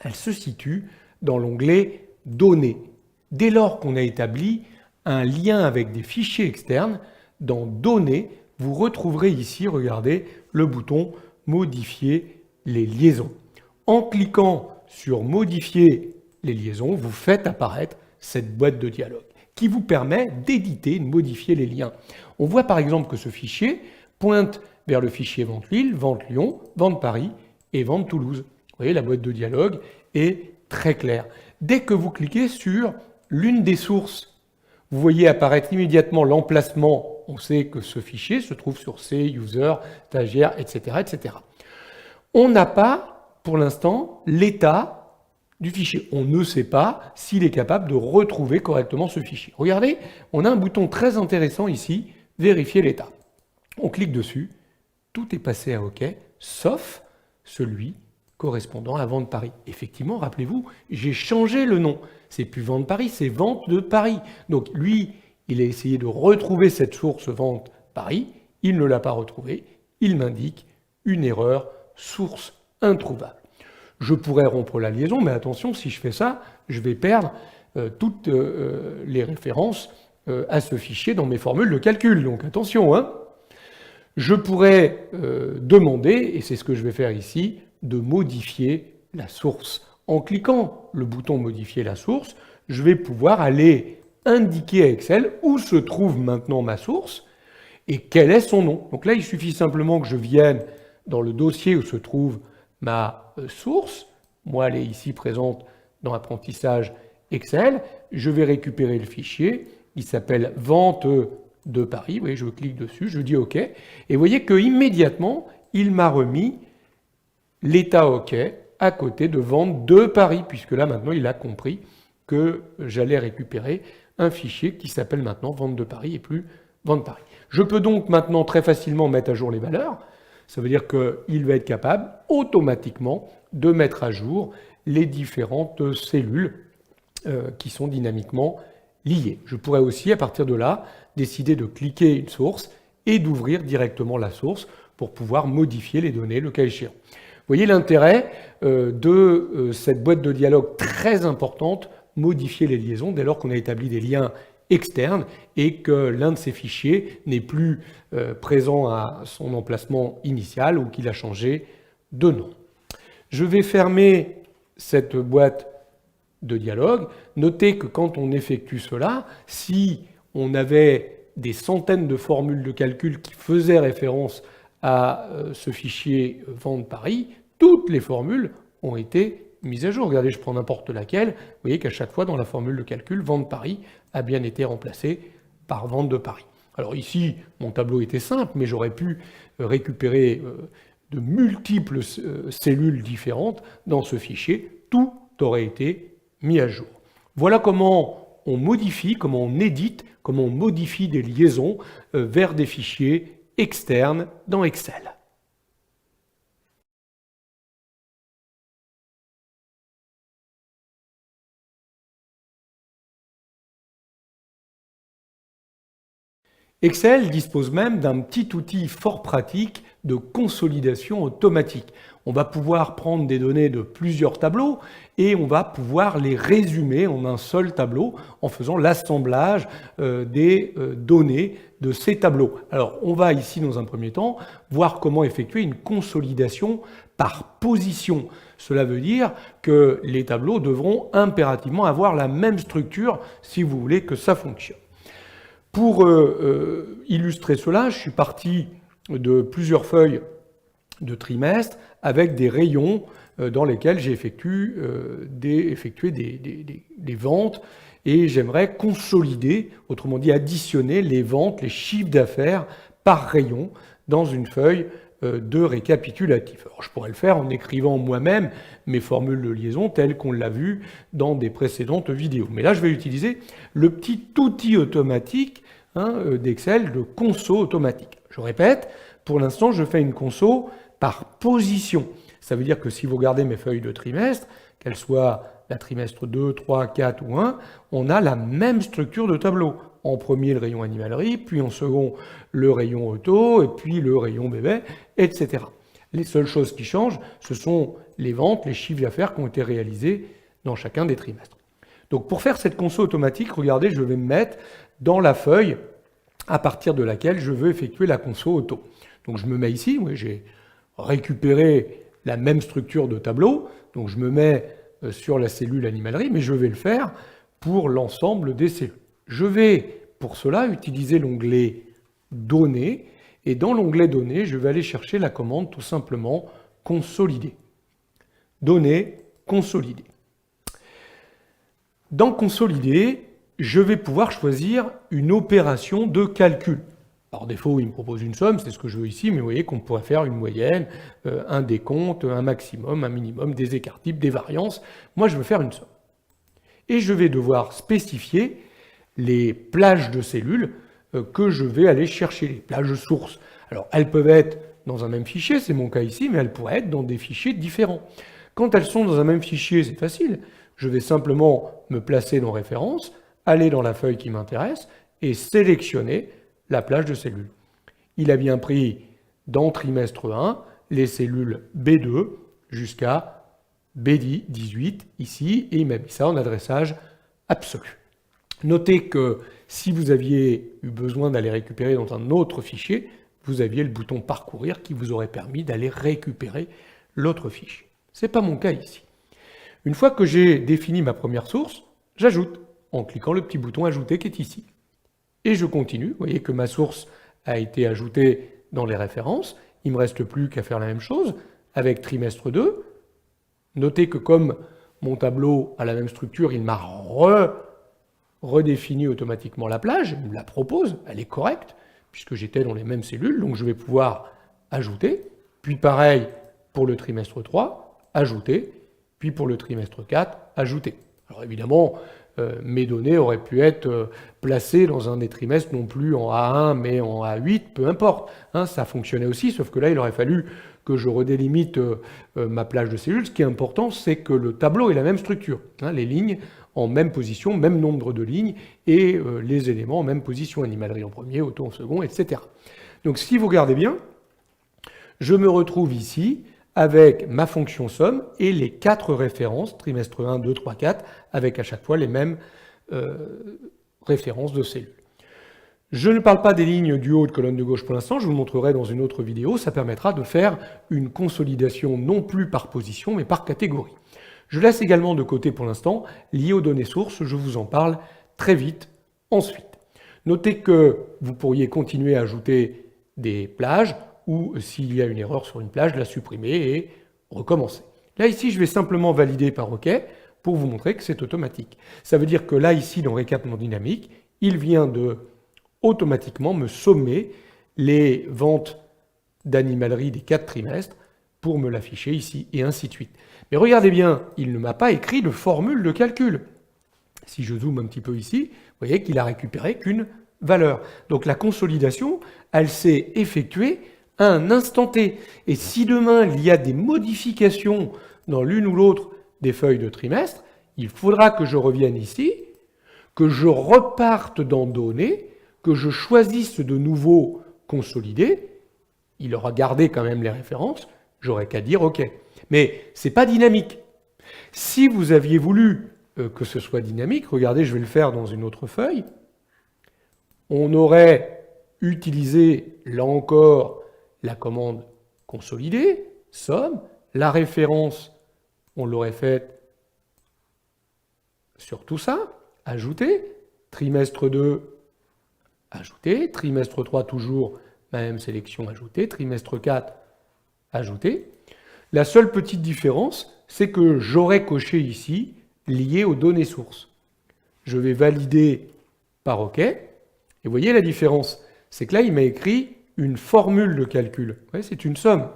Elle se situe dans l'onglet « Données ». Dès lors qu'on a établi un lien avec des fichiers externes, dans « Données », vous retrouverez ici, regardez, le bouton « Modifier les liaisons ». En cliquant sur « Modifier les liaisons », vous faites apparaître cette boîte de dialogue qui vous permet d'éditer, de modifier les liens. On voit par exemple que ce fichier pointe vers le fichier vente Lille, vente Lyon, vente Paris et vente Toulouse. Vous voyez, la boîte de dialogue est très claire. Dès que vous cliquez sur l'une des sources, vous voyez apparaître immédiatement l'emplacement. On sait que ce fichier se trouve sur C, user, stagiaire, etc., etc. On n'a pas, pour l'instant, l'état du fichier. On ne sait pas s'il est capable de retrouver correctement ce fichier. Regardez, on a un bouton très intéressant ici, vérifier l'état. On clique dessus, tout est passé à OK, sauf celui correspondant à Vente Paris. Effectivement, rappelez-vous, j'ai changé le nom. C'est plus Vente Paris, c'est Vente de Paris. Donc lui, il a essayé de retrouver cette source Vente Paris, il ne l'a pas retrouvé, il m'indique une erreur source introuvable. Je pourrais rompre la liaison, mais attention, si je fais ça, je vais perdre toutes les références à ce fichier dans mes formules de calcul. Donc attention, hein. Je pourrais demander, et c'est ce que je vais faire ici, de modifier la source. En cliquant le bouton modifier la source, je vais pouvoir aller indiquer à Excel où se trouve maintenant ma source et quel est son nom. Donc là, il suffit simplement que je vienne dans le dossier où se trouve ma source. Moi, elle est ici présente dans Apprentissage Excel. Je vais récupérer le fichier. Il s'appelle Vente de Paris. Vous voyez, je clique dessus, je dis OK. Et vous voyez qu'immédiatement, il m'a remis l'état OK à côté de Vente de Paris, puisque là, maintenant, il a compris que j'allais récupérer un fichier qui s'appelle maintenant Vente de Paris et plus Vente Paris. Je peux donc maintenant très facilement mettre à jour les valeurs. Ça veut dire qu'il va être capable automatiquement de mettre à jour les différentes cellules qui sont dynamiquement liées. Je pourrais aussi, à partir de là, décider de cliquer une source et d'ouvrir directement la source pour pouvoir modifier les données le cas échéant. Vous voyez l'intérêt de cette boîte de dialogue très importante, modifier les liaisons dès lors qu'on a établi des liens externes et que l'un de ces fichiers n'est plus présent à son emplacement initial ou qu'il a changé de nom. Je vais fermer cette boîte de dialogue. Notez que quand on effectue cela, si on avait des centaines de formules de calcul qui faisaient référence à ce fichier Vente Paris, toutes les formules ont été mises à jour. Regardez, je prends n'importe laquelle. Vous voyez qu'à chaque fois, dans la formule de calcul, Vente Paris a bien été remplacé par Vente de Paris. Alors ici, mon tableau était simple, mais j'aurais pu récupérer de multiples cellules différentes dans ce fichier. Tout aurait été mis à jour. Voilà comment on modifie, comment on édite, comment on modifie des liaisons vers des fichiers externes dans Excel. Excel dispose même d'un petit outil fort pratique de consolidation automatique. On va pouvoir prendre des données de plusieurs tableaux et on va pouvoir les résumer en un seul tableau en faisant l'assemblage des données de ces tableaux. Alors, on va ici, dans un premier temps, voir comment effectuer une consolidation par position. Cela veut dire que les tableaux devront impérativement avoir la même structure si vous voulez que ça fonctionne. Pour illustrer cela, je suis parti de plusieurs feuilles de trimestre avec des rayons dans lesquels j'ai effectué des ventes et j'aimerais consolider, autrement dit additionner les ventes, les chiffres d'affaires par rayon dans une feuille de récapitulatif. Alors, je pourrais le faire en écrivant moi-même mes formules de liaison telles qu'on l'a vu dans des précédentes vidéos. Mais là, je vais utiliser le petit outil automatique d'Excel de conso automatique. Je répète, pour l'instant, je fais une conso par position. Ça veut dire que si vous regardez mes feuilles de trimestre, qu'elles soient la trimestre 2, 3, 4 ou 1, on a la même structure de tableau. En premier, le rayon animalerie, puis en second, le rayon auto, et puis le rayon bébé, etc. Les seules choses qui changent, ce sont les ventes, les chiffres d'affaires qui ont été réalisés dans chacun des trimestres. Donc pour faire cette conso automatique, regardez, je vais me mettre dans la feuille à partir de laquelle je veux effectuer la conso auto. Donc je me mets ici, oui, j'ai récupéré la même structure de tableau, donc je me mets sur la cellule animalerie, mais je vais le faire pour l'ensemble des cellules. Je vais, pour cela, utiliser l'onglet « Données » et dans l'onglet « Données », je vais aller chercher la commande tout simplement « Consolider ». « Données, consolider ». Dans « Consolider », je vais pouvoir choisir une opération de calcul. Par défaut, il me propose une somme, c'est ce que je veux ici, mais vous voyez qu'on pourrait faire une moyenne, un décompte, un maximum, un minimum, des écarts types, des variances. Moi, je veux faire une somme. Et je vais devoir spécifier les plages de cellules que je vais aller chercher, les plages sources. Alors, elles peuvent être dans un même fichier, c'est mon cas ici, mais elles pourraient être dans des fichiers différents. Quand elles sont dans un même fichier, c'est facile. Je vais simplement me placer dans Références, aller dans la feuille qui m'intéresse et sélectionner la plage de cellules. il a bien pris dans trimestre 1 les cellules B2 jusqu'à B18 ici, et il m'a mis ça en adressage absolu. Notez que si vous aviez eu besoin d'aller récupérer dans un autre fichier, vous aviez le bouton parcourir qui vous aurait permis d'aller récupérer l'autre fichier. Ce n'est pas mon cas ici. Une fois que j'ai défini ma première source, j'ajoute en cliquant le petit bouton ajouter qui est ici. Et je continue. Vous voyez que ma source a été ajoutée dans les références. Il ne me reste plus qu'à faire la même chose avec trimestre 2. Notez que comme mon tableau a la même structure, il m'a redéfini automatiquement la plage, il me la propose, elle est correcte, puisque j'étais dans les mêmes cellules, donc je vais pouvoir ajouter, puis pareil pour le trimestre 3, ajouter, puis pour le trimestre 4, ajouter. Alors évidemment, mes données auraient pu être placées dans un des trimestres, non plus en A1, mais en A8, peu importe. Hein, ça fonctionnait aussi, sauf que là, il aurait fallu que je redélimite ma plage de cellules. Ce qui est important, c'est que le tableau ait la même structure. Hein, les lignes en même position, même nombre de lignes, et les éléments en même position, animalerie en premier, auto en second, etc. Donc si vous regardez bien, je me retrouve ici avec ma fonction somme et les 4 références, trimestre 1, 2, 3, 4, avec à chaque fois les mêmes références de cellules. Je ne parle pas des lignes du haut de colonne de gauche pour l'instant, je vous le montrerai dans une autre vidéo, ça permettra de faire une consolidation non plus par position, mais par catégorie. Je laisse également de côté pour l'instant, lié aux données sources, je vous en parle très vite ensuite. Notez que vous pourriez continuer à ajouter des plages, ou s'il y a une erreur sur une plage, la supprimer et recommencer. Là, ici, je vais simplement valider par OK pour vous montrer que c'est automatique. Ça veut dire que là, ici, dans Récap non dynamique, il vient de automatiquement me sommer les ventes d'animalerie des 4 trimestres pour me l'afficher ici, et ainsi de suite. Mais regardez bien, il ne m'a pas écrit de formule de calcul. Si je zoome un petit peu ici, vous voyez qu'il a récupéré qu'une valeur. Donc la consolidation, elle s'est effectuée à un instant T. Et si demain, il y a des modifications dans l'une ou l'autre des feuilles de trimestre, il faudra que je revienne ici, que je reparte dans Données, que je choisisse de nouveau Consolider. Il aura gardé quand même les références, j'aurais qu'à dire OK. Mais ce n'est pas dynamique. Si vous aviez voulu que ce soit dynamique, regardez, je vais le faire dans une autre feuille, on aurait utilisé, là encore, la commande consolider, somme, la référence, on l'aurait faite sur tout ça, ajouter, trimestre 2, ajouter, trimestre 3, toujours la même sélection, ajouter, trimestre 4, ajouter. La seule petite différence, c'est que j'aurais coché ici, lié aux données sources. Je vais valider par OK, et vous voyez la différence, c'est que là, il m'a écrit une formule de calcul. C'est une somme.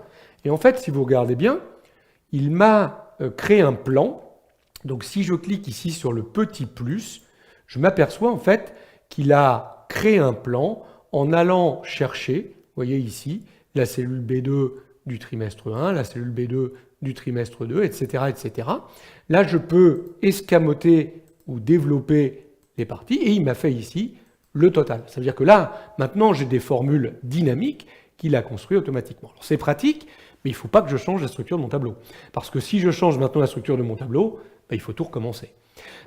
Et en fait, si vous regardez bien, il m'a créé un plan. Donc si je clique ici sur le petit plus, je m'aperçois en fait qu'il a créé un plan en allant chercher, vous voyez ici, la cellule B2 du trimestre 1, la cellule B2 du trimestre 2, etc., etc. Là, je peux escamoter ou développer les parties, et il m'a fait ici le total. Ça veut dire que là, maintenant, j'ai des formules dynamiques qu'il a construites automatiquement. Alors, c'est pratique, mais il ne faut pas que je change la structure de mon tableau. Parce que si je change maintenant la structure de mon tableau, il faut tout recommencer.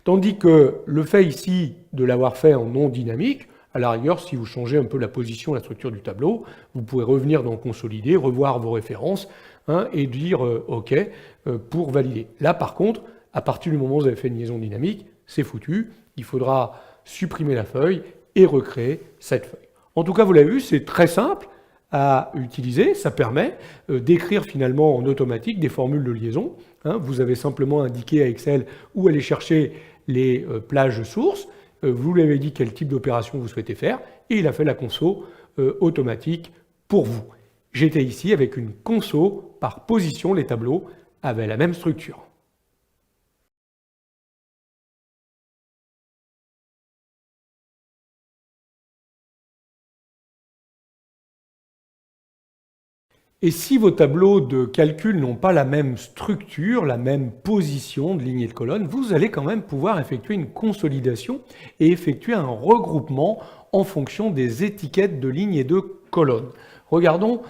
Tandis que le fait ici de l'avoir fait en non dynamique, à la rigueur, si vous changez un peu la position, la structure du tableau, vous pouvez revenir dans Consolider, revoir vos références, hein, et dire OK pour valider. Là, par contre, à partir du moment où vous avez fait une liaison dynamique, c'est foutu. Il faudra supprimer la feuille et recréer cette feuille. En tout cas, vous l'avez vu, c'est très simple à utiliser. Ça permet d'écrire finalement en automatique des formules de liaison. Hein. Vous avez simplement indiqué à Excel où aller chercher les plages sources. Vous lui avez dit quel type d'opération vous souhaitez faire et il a fait la conso automatique pour vous. J'étais ici avec une conso par position. Les tableaux avaient la même structure. Et si vos tableaux de calcul n'ont pas la même structure, la même position de lignes et de colonnes, vous allez quand même pouvoir effectuer une consolidation et effectuer un regroupement en fonction des étiquettes de lignes et de colonnes. colonnes. Regardons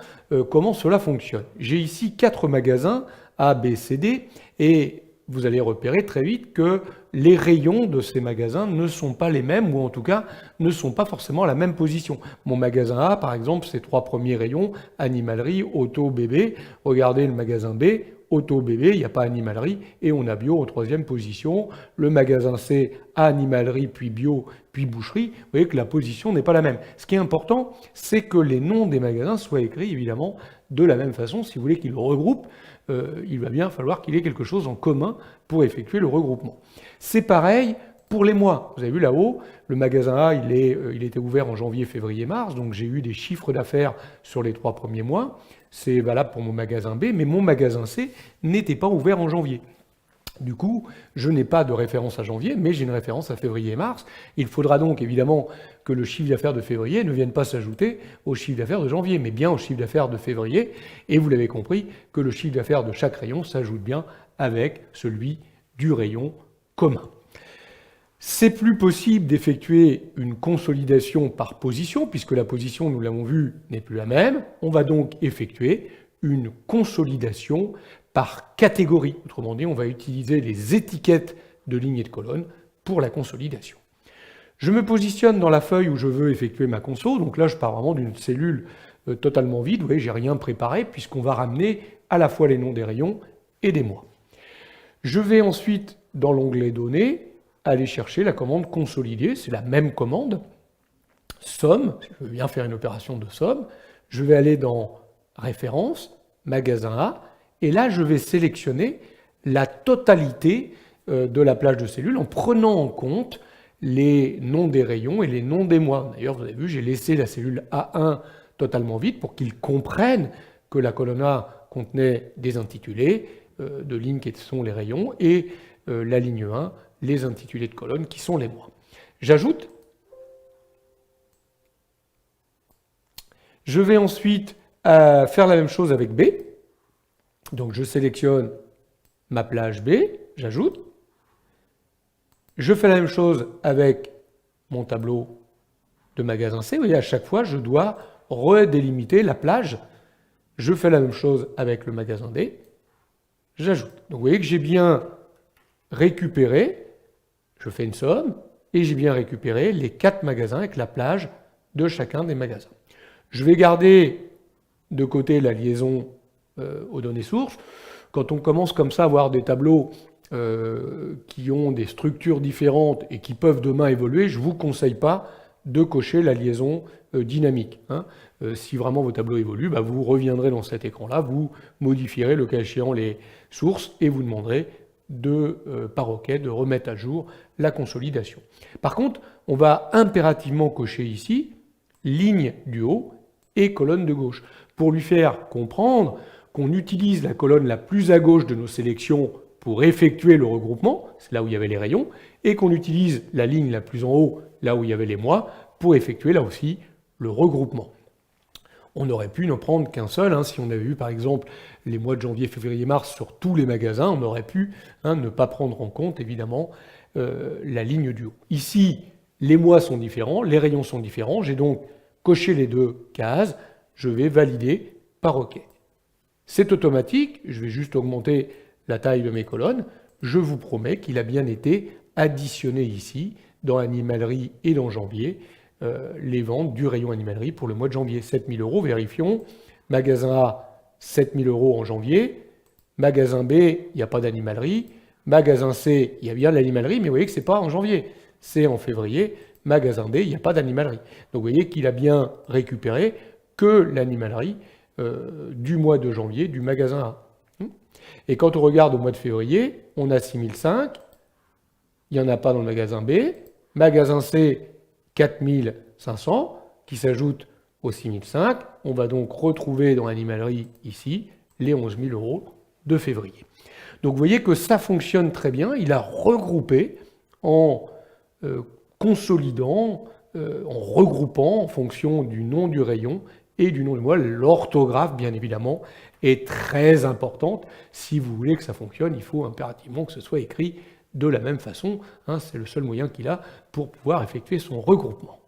comment cela fonctionne. J'ai ici 4 magasins A, B, C, D, et vous allez repérer très vite que les rayons de ces magasins ne sont pas les mêmes, ou en tout cas ne sont pas forcément à la même position. Mon magasin A, par exemple, ses 3 premiers rayons, animalerie, auto, bébé. Regardez le magasin B, auto, bébé, il n'y a pas animalerie, et on a bio en 3e position. Le magasin C, animalerie, puis bio, puis boucherie. Vous voyez que la position n'est pas la même. Ce qui est important, c'est que les noms des magasins soient écrits, évidemment, de la même façon. Si vous voulez qu'ils regroupent, il va bien falloir qu'il y ait quelque chose en commun pour effectuer le regroupement. C'est pareil pour les mois. Vous avez vu là-haut, le magasin A, il était ouvert en janvier, février, mars, donc j'ai eu des chiffres d'affaires sur les 3 premiers mois. C'est valable pour mon magasin B, mais mon magasin C n'était pas ouvert en janvier. Du coup, je n'ai pas de référence à janvier, mais j'ai une référence à février et mars. Il faudra donc évidemment que le chiffre d'affaires de février ne vienne pas s'ajouter au chiffre d'affaires de janvier, mais bien au chiffre d'affaires de février. Et vous l'avez compris, que le chiffre d'affaires de chaque rayon s'ajoute bien avec celui du rayon commun. C'est plus possible d'effectuer une consolidation par position, puisque la position, nous l'avons vu, n'est plus la même. On va donc effectuer une consolidation par catégorie. Autrement dit, on va utiliser les étiquettes de lignes et de colonnes pour la consolidation. Je me positionne dans la feuille où je veux effectuer ma conso. Donc là, je pars vraiment d'une cellule totalement vide. Vous voyez, j'ai rien préparé puisqu'on va ramener à la fois les noms des rayons et des mois. Je vais ensuite, dans l'onglet Données, aller chercher la commande consolider. C'est la même commande. Somme, si je veux bien faire une opération de somme. Je vais aller dans Référence, Magasin A. Et là, je vais sélectionner la totalité de la plage de cellules en prenant en compte les noms des rayons et les noms des mois. D'ailleurs, vous avez vu, j'ai laissé la cellule A1 totalement vide pour qu'ils comprennent que la colonne A contenait des intitulés de lignes qui sont les rayons et la ligne 1, les intitulés de colonnes qui sont les mois. J'ajoute. Je vais ensuite faire la même chose avec B. Donc je sélectionne ma plage B, j'ajoute. Je fais la même chose avec mon tableau de magasin C. Vous voyez, à chaque fois, je dois redélimiter la plage. Je fais la même chose avec le magasin D, j'ajoute. Donc vous voyez que j'ai bien récupéré, je fais une somme, et j'ai bien récupéré les 4 magasins avec la plage de chacun des magasins. Je vais garder de côté la liaison aux données sources. Quand on commence comme ça à avoir des tableaux qui ont des structures différentes et qui peuvent demain évoluer, je ne vous conseille pas de cocher la liaison dynamique. Si vraiment vos tableaux évoluent, vous reviendrez dans cet écran-là, vous modifierez le cas échéant les sources et vous demanderez par OK de remettre à jour la consolidation. Par contre, on va impérativement cocher ici ligne du haut et colonne de gauche pour lui faire comprendre qu'on utilise la colonne la plus à gauche de nos sélections pour effectuer le regroupement, c'est là où il y avait les rayons, et qu'on utilise la ligne la plus en haut, là où il y avait les mois, pour effectuer là aussi le regroupement. On aurait pu n'en prendre qu'un seul, si on avait eu par exemple les mois de janvier, février, mars sur tous les magasins, on aurait pu ne pas prendre en compte évidemment la ligne du haut. Ici, les mois sont différents, les rayons sont différents, j'ai donc coché les 2 cases, je vais valider par OK. C'est automatique, je vais juste augmenter la taille de mes colonnes. Je vous promets qu'il a bien été additionné ici, dans animalerie et dans janvier, les ventes du rayon animalerie pour le mois de janvier. 7 000 €, vérifions. Magasin A, 7 000 € en janvier. Magasin B, il n'y a pas d'animalerie. Magasin C, il y a bien de l'animalerie, mais vous voyez que ce n'est pas en janvier, c'est en février. Magasin B, il n'y a pas d'animalerie. Donc vous voyez qu'il a bien récupéré que l'animalerie du mois de janvier du magasin A. Et quand on regarde au mois de février, on a 6005, il n'y en a pas dans le magasin B, magasin C, 4500, qui s'ajoute aux 6005. On va donc retrouver dans l'animalerie ici les 11 000 € de février. Donc vous voyez que ça fonctionne très bien, il a regroupé en consolidant, en regroupant en fonction du nom du rayon et du nom du mois. L'orthographe, bien évidemment, est très importante. Si vous voulez que ça fonctionne, il faut impérativement que ce soit écrit de la même façon. C'est le seul moyen qu'il a pour pouvoir effectuer son regroupement.